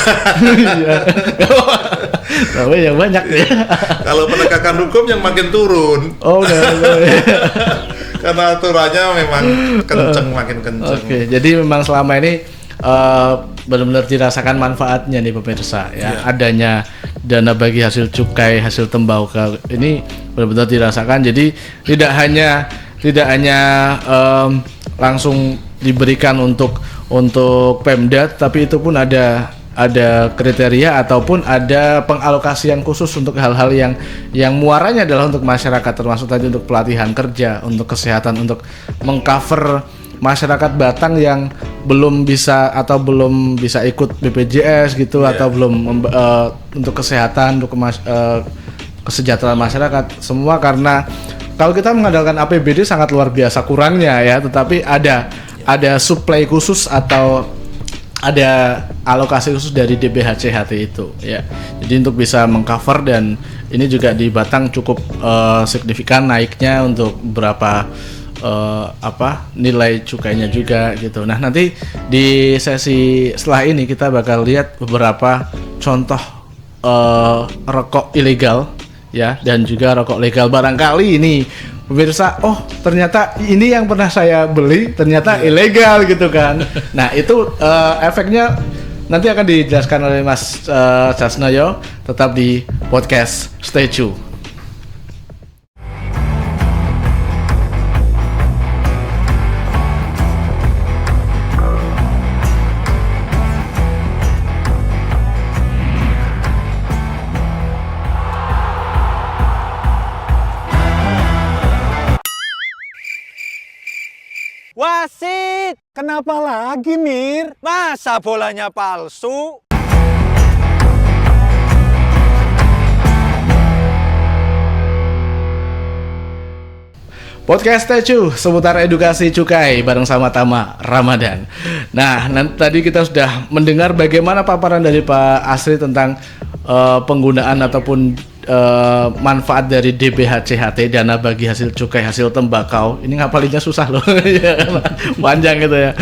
Tambahin yang banyak ya. Kalau penegakan hukum yang makin turun. Karena aturannya memang makin kenceng. Jadi memang selama ini benar-benar dirasakan manfaatnya nih pemirsa ya. Adanya dana bagi hasil cukai, hasil tembakau ini benar-benar dirasakan. Jadi tidak hanya langsung diberikan untuk Pemda, tapi itu pun ada kriteria ataupun ada pengalokasian khusus untuk hal-hal yang muaranya adalah untuk masyarakat, termasuk tadi untuk pelatihan kerja, untuk kesehatan, untuk mengcover masyarakat Batang yang belum bisa ikut BPJS gitu atau belum untuk kesehatan, untuk kesejahteraan masyarakat, semua karena kalau kita mengandalkan APBD sangat luar biasa kurangnya ya, tetapi ada supply khusus atau ada alokasi khusus dari DBHCHT itu ya. Jadi untuk bisa mengcover, dan ini juga di Batang cukup signifikan naiknya untuk beberapa nilai cukainya juga gitu. Nah, nanti di sesi setelah ini kita bakal lihat beberapa contoh rokok ilegal ya, dan juga rokok legal. Barangkali ini pemirsa, oh ternyata ini yang pernah saya beli ternyata ilegal gitu kan. Nah, itu efeknya nanti akan dijelaskan oleh Mas Sasnoyo. Tetap di podcast Stay Tune. Wasit, kenapa lagi Mir? Masa bolanya palsu? Podcast Tecu seputar edukasi cukai bareng sama Tama Ramadan. Nah, tadi kita sudah mendengar bagaimana paparan dari Pak Asri tentang penggunaan ataupun manfaat dari DBHCHT, dana bagi hasil cukai hasil tembakau. Ini ngapalinnya susah loh, panjang gitu ya.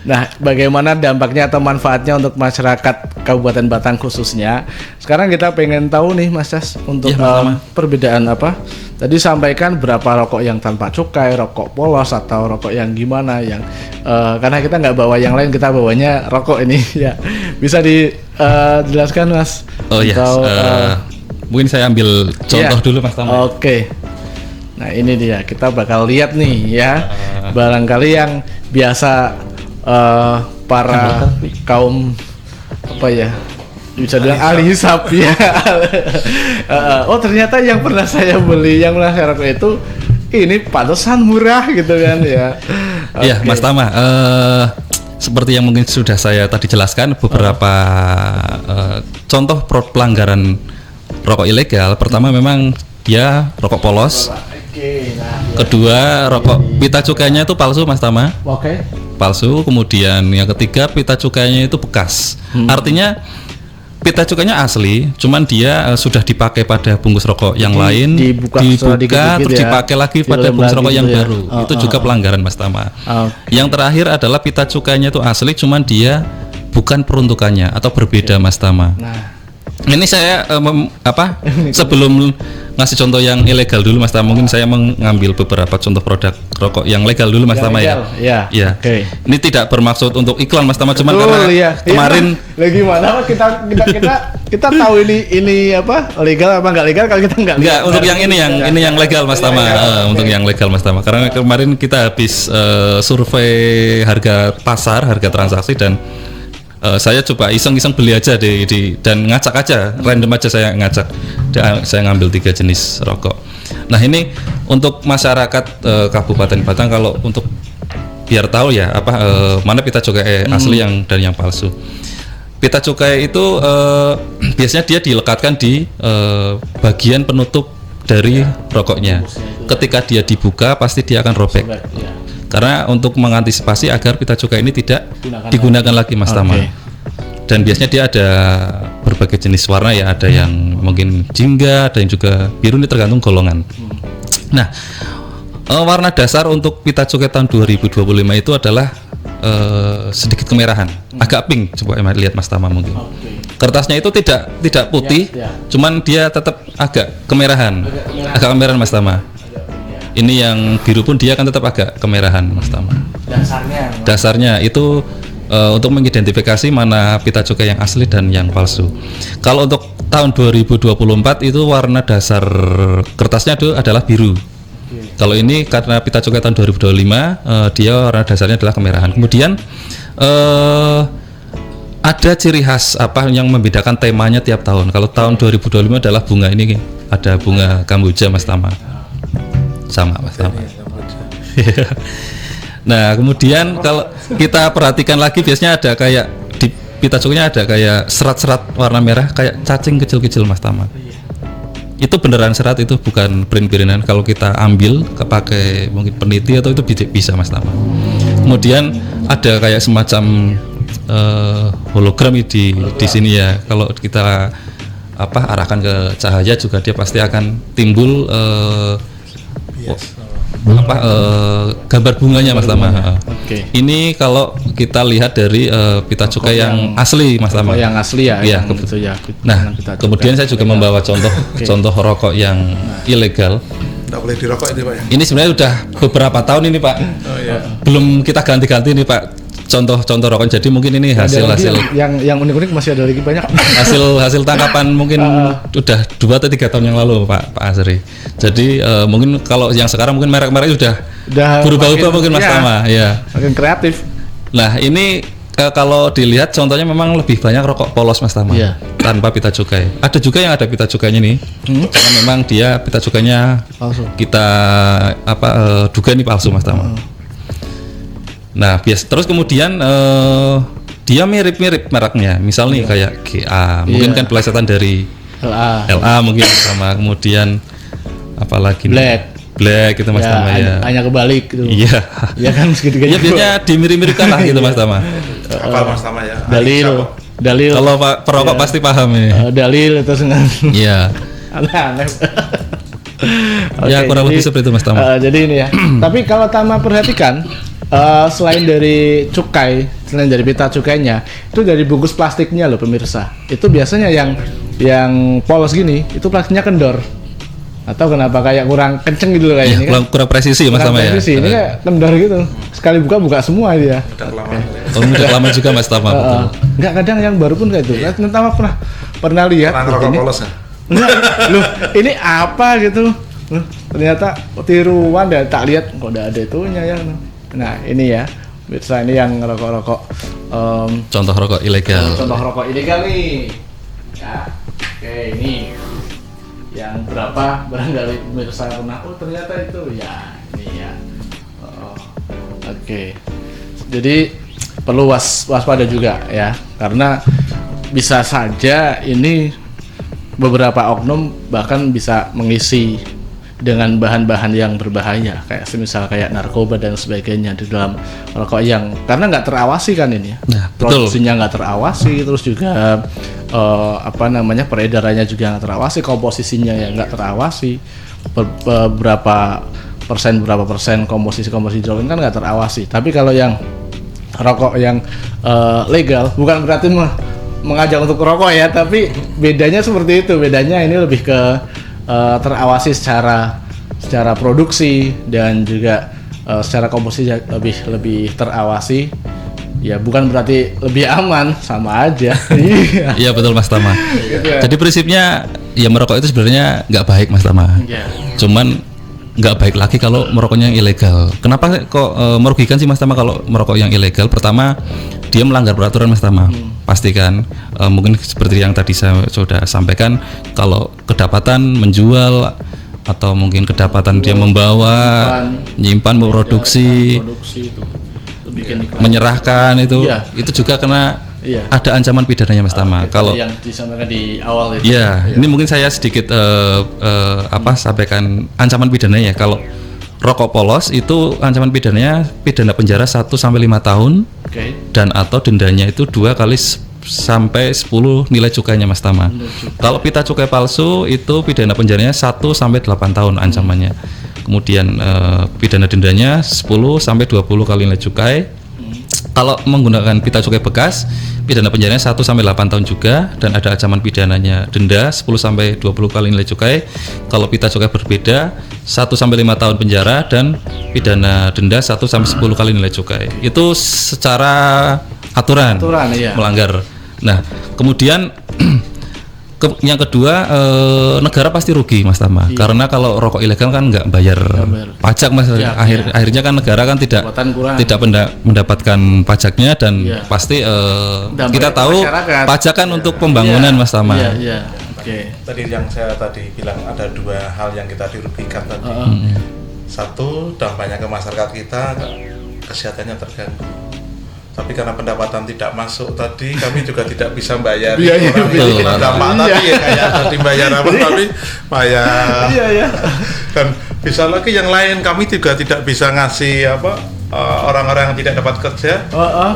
Nah, bagaimana dampaknya atau manfaatnya untuk masyarakat Kabupaten Batang khususnya. Sekarang kita pengen tahu nih Mas Cas, untuk perbedaan apa? Tadi sampaikan berapa rokok yang tanpa cukai, rokok polos atau rokok yang gimana yang karena kita nggak bawa yang lain, kita bawanya rokok ini ya. Bisa dijelaskan Mas? Oh iya. Mungkin saya ambil contoh dulu Mas Tama. Oke. Nah, ini dia, kita bakal lihat nih ya. Barangkali yang biasa para kaum apa ya, bisa bilang ahli hisab ya. Oh, ternyata yang pernah saya beli, yang pernah saya rokok itu ini pantesan murah gitu kan ya. Iya, Mas Tama. Seperti yang mungkin sudah saya tadi jelaskan, beberapa contoh pelanggaran rokok ilegal. Pertama memang dia rokok polos. Kedua, rokok pita cukainya itu palsu Mas Tama. Palsu. Kemudian yang ketiga, pita cukainya itu bekas. Artinya pita cukainya asli, cuman dia sudah dipakai pada bungkus rokok yang lain, dibuka terus dipakai lagi pada bungkus rokok yang baru. Itu juga pelanggaran Mas Tama. Yang terakhir adalah pita cukainya itu asli, cuman dia bukan peruntukannya atau berbeda Mas Tama. Ini saya sebelum ngasih contoh yang ilegal dulu Mas Tama, mungkin saya mengambil beberapa contoh produk rokok yang legal dulu Mas Tama ya. Iya. Okay. Ini tidak bermaksud untuk iklan Mas Tama, cuman karena kemarin lagi mana kita tahu ini apa legal apa nggak legal, kalau kita nggak. Untuk yang ini yang legal Mas Tama. Untuk yang legal Mas Tama. Karena kemarin kita habis survei harga pasar, harga transaksi, dan saya coba iseng-iseng beli aja dan ngacak aja, random aja saya ngacak. Saya ngambil 3 jenis rokok. Nah, ini untuk masyarakat Kabupaten Batang, kalau untuk biar tahu ya mana pita cukai asli dan yang palsu. Pita cukai itu biasanya dia dilekatkan di bagian penutup dari rokoknya. Ketika dia dibuka pasti dia akan robek. Karena untuk mengantisipasi agar pita cukai ini tidak digunakan lagi Mas Tama. Dan biasanya dia ada berbagai jenis warna ya, ada yang mungkin jingga, ada yang juga biru, ini tergantung golongan. Nah, warna dasar untuk pita cukai tahun 2025 itu adalah sedikit kemerahan, agak pink. Coba lihat Mas Tama mungkin. Kertasnya itu tidak putih, cuman dia tetap agak kemerahan, Mas Tama. Ini yang biru pun dia akan tetap agak kemerahan Mas Tama. Dasarnya itu untuk mengidentifikasi mana pita cukai yang asli dan yang palsu. Kalau untuk tahun 2024 itu warna dasar kertasnya itu adalah biru. Kalau ini karena pita cukai tahun 2025 dia warna dasarnya adalah kemerahan. Kemudian ada ciri khas yang membedakan temanya tiap tahun. Kalau tahun 2025 adalah bunga, ini ada bunga kamboja Mas Tama. Sama Mas Tama. Nah, kemudian kalau kita perhatikan lagi, biasanya ada kayak di pita cukainya ada kayak serat-serat warna merah, kayak cacing kecil-kecil Mas Tama. Itu beneran serat, itu bukan print-printan. Kalau kita ambil pakai mungkin peniti atau itu bisa Mas Tama. Kemudian ada kayak semacam hologram di sini ya. Kalau kita arahkan ke cahaya juga dia pasti akan timbul gambar bunganya Mas Tama. Oke. Ini kalau kita lihat dari pita cukai yang asli Mas Tama. Rokok yang asli ya. Iya, yang itu ya. Nah, Pita cukai. kemudian saya juga membawa contoh rokok yang ilegal. Nggak boleh dirokok ini Pak ya? Ini sebenarnya udah beberapa tahun ini Pak. Oh iya. Belum kita ganti-ganti nih Pak. Contoh rokok. Jadi mungkin ini Ada lagi hasil yang unik-unik masih ada lagi banyak. hasil tangkapan mungkin udah 2 atau 3 tahun yang lalu Pak Asri. Jadi mungkin kalau yang sekarang mungkin merek-merek udah berubah-ubah mungkin Mas Tama ya. Makin kreatif. Nah ini kalau dilihat contohnya memang lebih banyak rokok polos Mas Tama. Iya. Tanpa pita cukai. Ada juga yang ada pita cukainya nih. Karena memang dia pita cukainya Palsu. kita duga ini palsu Mas Tama. Nah, terus kemudian dia mirip-mirip mereknya. Misal nih kayak GA, mungkin kan pelesetan dari LA mungkin sama. Kemudian apalagi Black itu Mas Tama ya. Hanya kebalik gitu. Iya. Ya kan segitiga. Ya biasanya dimirip-miripkan lah gitu Mas Tama. Apa Mas Tama ya? Dalil. Kalau Pak perokok pasti paham ya. Dalil itu senang. Iya. Aneh-aneh. Ya kurang lebih seperti itu Mas Tama. Jadi ini ya. Tapi kalau Tama perhatikan, selain dari cukai, selain dari pita cukainya, itu dari bungkus plastiknya loh pemirsa. Itu biasanya yang polos gini, itu plastiknya kendor. Atau kenapa kayak kurang kenceng gitu loh kayak ini kan? Kurang presisi Mas Tama ya. Ini kayak kendor gitu. Sekali buka semua itu ya. Udah lama. Udah lama juga Mas Tama. Betul. Enggak, kadang yang baru pun kayak itu. Tama pernah lihat Rokok ini. polos ya? Enggak, loh, ini apa gitu? Loh, ternyata tiruan dan tak lihat kok udah ada itunya ya. Nah, ini ya. Bisa ini yang rokok-rokok Contoh rokok ilegal. contoh rokok ilegal nih. Ya. Oke, ini. Yang berapa barangkali pemirsa pernah ternyata itu ya ini ya. Oke. Jadi perlu waspada juga ya, karena bisa saja ini beberapa oknum bahkan bisa mengisi dengan bahan-bahan yang berbahaya kayak semisal kayak narkoba dan sebagainya di dalam rokok yang karena nggak terawasi kan ini ya. Nah, betul. Produksinya nggak terawasi, terus juga peredarannya juga nggak terawasi, komposisinya yang nggak terawasi, berapa persen komposisi hidrogen kan nggak terawasi. Tapi kalau yang rokok yang legal bukan berarti mengajak untuk rokok ya, tapi bedanya seperti itu. Bedanya ini lebih ke terawasi secara produksi dan juga secara komposisi lebih terawasi. Ya bukan berarti lebih aman, sama aja. Iya betul Mas Tama. Gitu ya. Jadi prinsipnya ya merokok itu sebenarnya nggak baik Mas Tama. Iya. Cuman nggak baik lagi kalau merokoknya yang ilegal. Kenapa kok merugikan sih Mas Tama kalau merokok yang ilegal? Pertama dia melanggar peraturan Mas Tama. Pastikan mungkin seperti yang tadi saya sudah sampaikan, kalau kedapatan menjual atau mungkin kedapatan dia membawa, menyimpan, memproduksi, Produksi itu bikin iklan. menyerahkan itu Iya. itu juga kena Iya. ada ancaman pidananya Mas Tama. Kalau yang disampaikan di awal itu. ya, ini mungkin saya sedikit sampaikan ancaman pidananya. Kalau rokok polos itu ancaman pidananya pidana penjara 1 sampai 5 tahun Oke. dan atau dendanya itu 2 kali sampai 10 nilai cukainya Mas Tama. Kalau pita cukai palsu itu pidana penjaranya 1 sampai 8 tahun ancamannya. Kemudian pidana dendanya 10 sampai 20 kali nilai cukai. Kalau menggunakan pita cukai bekas, pidana penjaranya 1 sampai 8 tahun juga dan ada ancaman pidananya denda 10 sampai 20 kali nilai cukai. Kalau pita cukai berbeda 1 sampai 5 tahun penjara dan pidana denda 1 sampai 10 kali nilai cukai. Itu secara aturan Iya. melanggar. Nah, kemudian yang kedua negara pasti rugi Mas Tama. Karena kalau rokok ilegal kan nggak bayar pajak Mas. Iya, Akhirnya kan negara kan tidak mendapatkan pajaknya dan pasti kita tahu pajak kan untuk pembangunan Mas Tama. Iya. Oke. Tadi yang saya bilang ada 2 hal yang kita dirugikan tadi. Satu, dampaknya ke masyarakat kita, kesehatannya terganggu. Tapi karena pendapatan tidak masuk tadi, kami juga tidak bisa bayar orang ini kena dampak tadi ya kayak tadi bayar apa tapi bayar. Iya. Dan bisa lagi yang lain, kami juga tidak bisa ngasih orang-orang yang tidak dapat kerja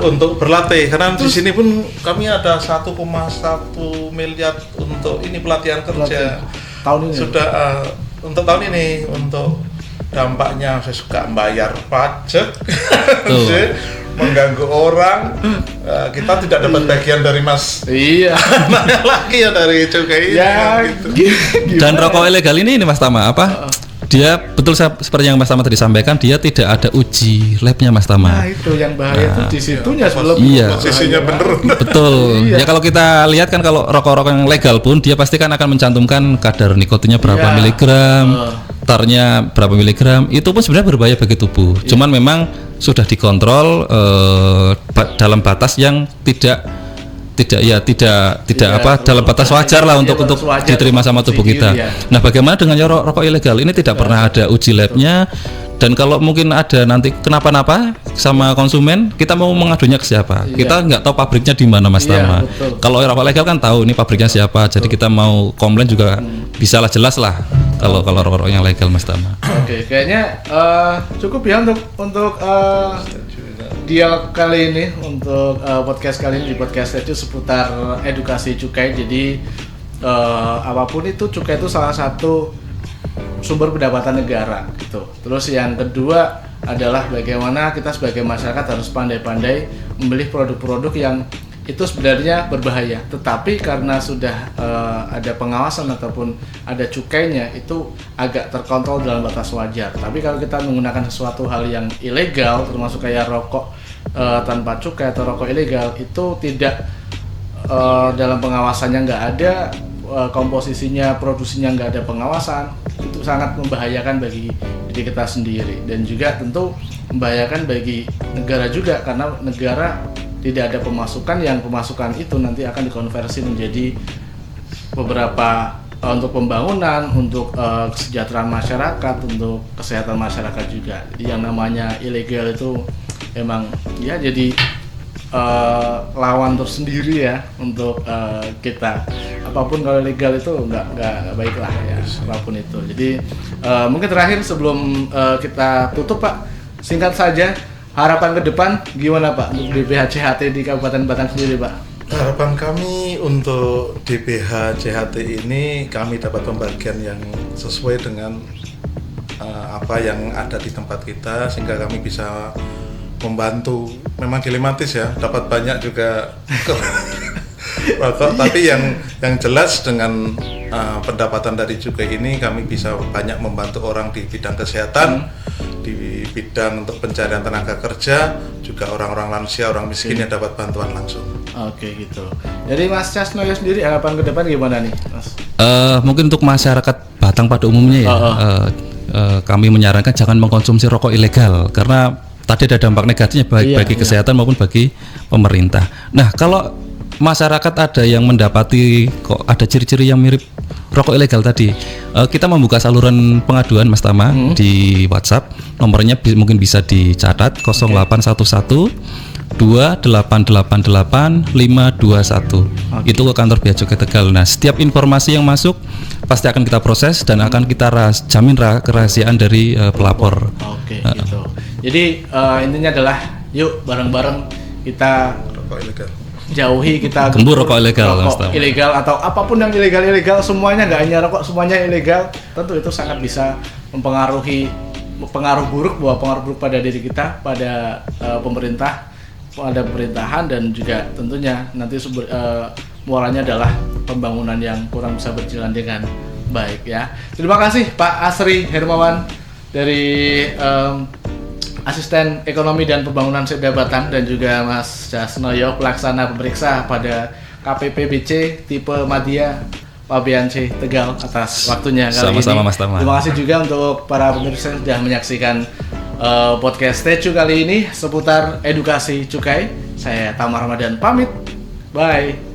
untuk berlatih karena di sini pun kami ada 1,1 miliar untuk ini pelatihan kerja tahun ini sudah untuk tahun ini untuk dampaknya saya suka bayar pajak, mengganggu orang, kita tidak dapat bagian dari Mas. Iya. Nanya lagi ya dari cukai ini. Ya, gitu. Dan rokok ilegal ini Mas Tama apa? Dia betul seperti yang Mas Tama tadi sampaikan, dia tidak ada uji labnya Mas Nah Tama. itu yang bahaya tuh di situnya sebelum Iya. Posisinya bener. Betul. Ya kalau kita lihat kan kalau rokok-rokok yang legal pun dia pasti kan akan mencantumkan kadar nikotinnya berapa Iya. miligram, tarnya berapa miligram. Itu pun sebenarnya berbahaya bagi tubuh. Cuman memang sudah dikontrol dalam batas yang tidak dalam batas wajar lah untuk wajar, diterima sama tubuh kita. ya. Nah, bagaimana dengan rokok ilegal ini tidak pernah ada uji labnya, dan kalau mungkin ada nanti kenapa-napa sama konsumen, kita mau mengadunya ke siapa? Kita nggak tahu pabriknya di mana, Mas Iya, Tama. betul. Kalau rokok legal kan tahu ini pabriknya siapa, jadi kita mau komplain juga bisa lah, jelas lah. Kalau rokok yang legal, Mas Tama. Oke, kayaknya cukup ya untuk dialog kali ini, untuk podcast kali ini di podcast itu seputar edukasi cukai. Jadi apapun itu, cukai itu salah satu sumber pendapatan negara gitu. Terus yang kedua adalah bagaimana kita sebagai masyarakat harus pandai-pandai memilih produk-produk yang itu sebenarnya berbahaya, tetapi karena sudah ada pengawasan ataupun ada cukainya, itu agak terkontrol dalam batas wajar. Tapi kalau kita menggunakan sesuatu hal yang ilegal, termasuk kayak rokok tanpa cukai atau rokok ilegal, itu tidak dalam pengawasannya nggak ada, komposisinya, produksinya nggak ada pengawasan, itu sangat membahayakan bagi diri kita sendiri, dan juga tentu membahayakan bagi negara juga, karena negara tidak ada pemasukan, yang pemasukan itu nanti akan dikonversi menjadi beberapa untuk pembangunan, untuk kesejahteraan masyarakat, untuk kesehatan masyarakat juga. Jadi yang namanya ilegal itu emang ya jadi lawan tersendiri ya untuk kita. Apapun kalau legal itu nggak baik lah ya, apapun itu. Jadi mungkin terakhir sebelum kita tutup, Pak, singkat saja harapan ke depan gimana, Pak, untuk DPH CHT di Kabupaten Batang sendiri, Pak? Harapan kami untuk DPH CHT ini, kami dapat pembagian yang sesuai dengan apa yang ada di tempat kita, sehingga kami bisa membantu. Memang dilematis ya, dapat banyak juga rokok, tapi yang jelas dengan pendapatan dari cukai ini kami bisa banyak membantu orang di bidang kesehatan, di bidang untuk pencarian tenaga kerja, juga orang-orang lansia, orang miskin yang dapat bantuan langsung. Oke gitu. Jadi Mas Casnoyo sendiri harapan ke depan gimana nih, Mas? Mungkin untuk masyarakat Batang pada umumnya ya, kami menyarankan jangan mengkonsumsi rokok ilegal, karena tadi ada dampak negatifnya baik bagi kesehatan maupun bagi pemerintah. Nah, kalau masyarakat ada yang mendapati kok ada ciri-ciri yang mirip rokok ilegal tadi, kita membuka saluran pengaduan, Mas Tama, di WhatsApp. Nomornya mungkin bisa dicatat 0811 2888 521. Itu ke kantor Bea Cukai Tegal. Nah, setiap informasi yang masuk pasti akan kita proses dan akan kita jamin kerahasiaan dari pelapor. Oke, gitu. Jadi intinya adalah yuk bareng-bareng kita Rokok ilegal. jauhi, kita Gembur rokok ilegal, Mas Tama. ilegal atau apapun yang ilegal semuanya, nggak hanya rokok, semuanya ilegal. Tentu itu sangat bisa pengaruh buruk pada diri kita, pada pemerintah, pada pemerintahan, dan juga tentunya nanti muaranya adalah pembangunan yang kurang bisa berjalan dengan baik ya. Terima kasih Pak Asri Hermawan dari Asisten Ekonomi dan Pembangunan Setda Batang, dan juga Mas Casnoyo, pelaksana pemeriksa pada KPPBC tipe Madya Pabean C Tegal, atas waktunya kali Sama-sama, ini. Mas Tama. Terima kasih juga untuk para pemirsa yang sudah menyaksikan podcast Tecu kali ini seputar edukasi cukai. Saya Tama Ramadan pamit. Bye.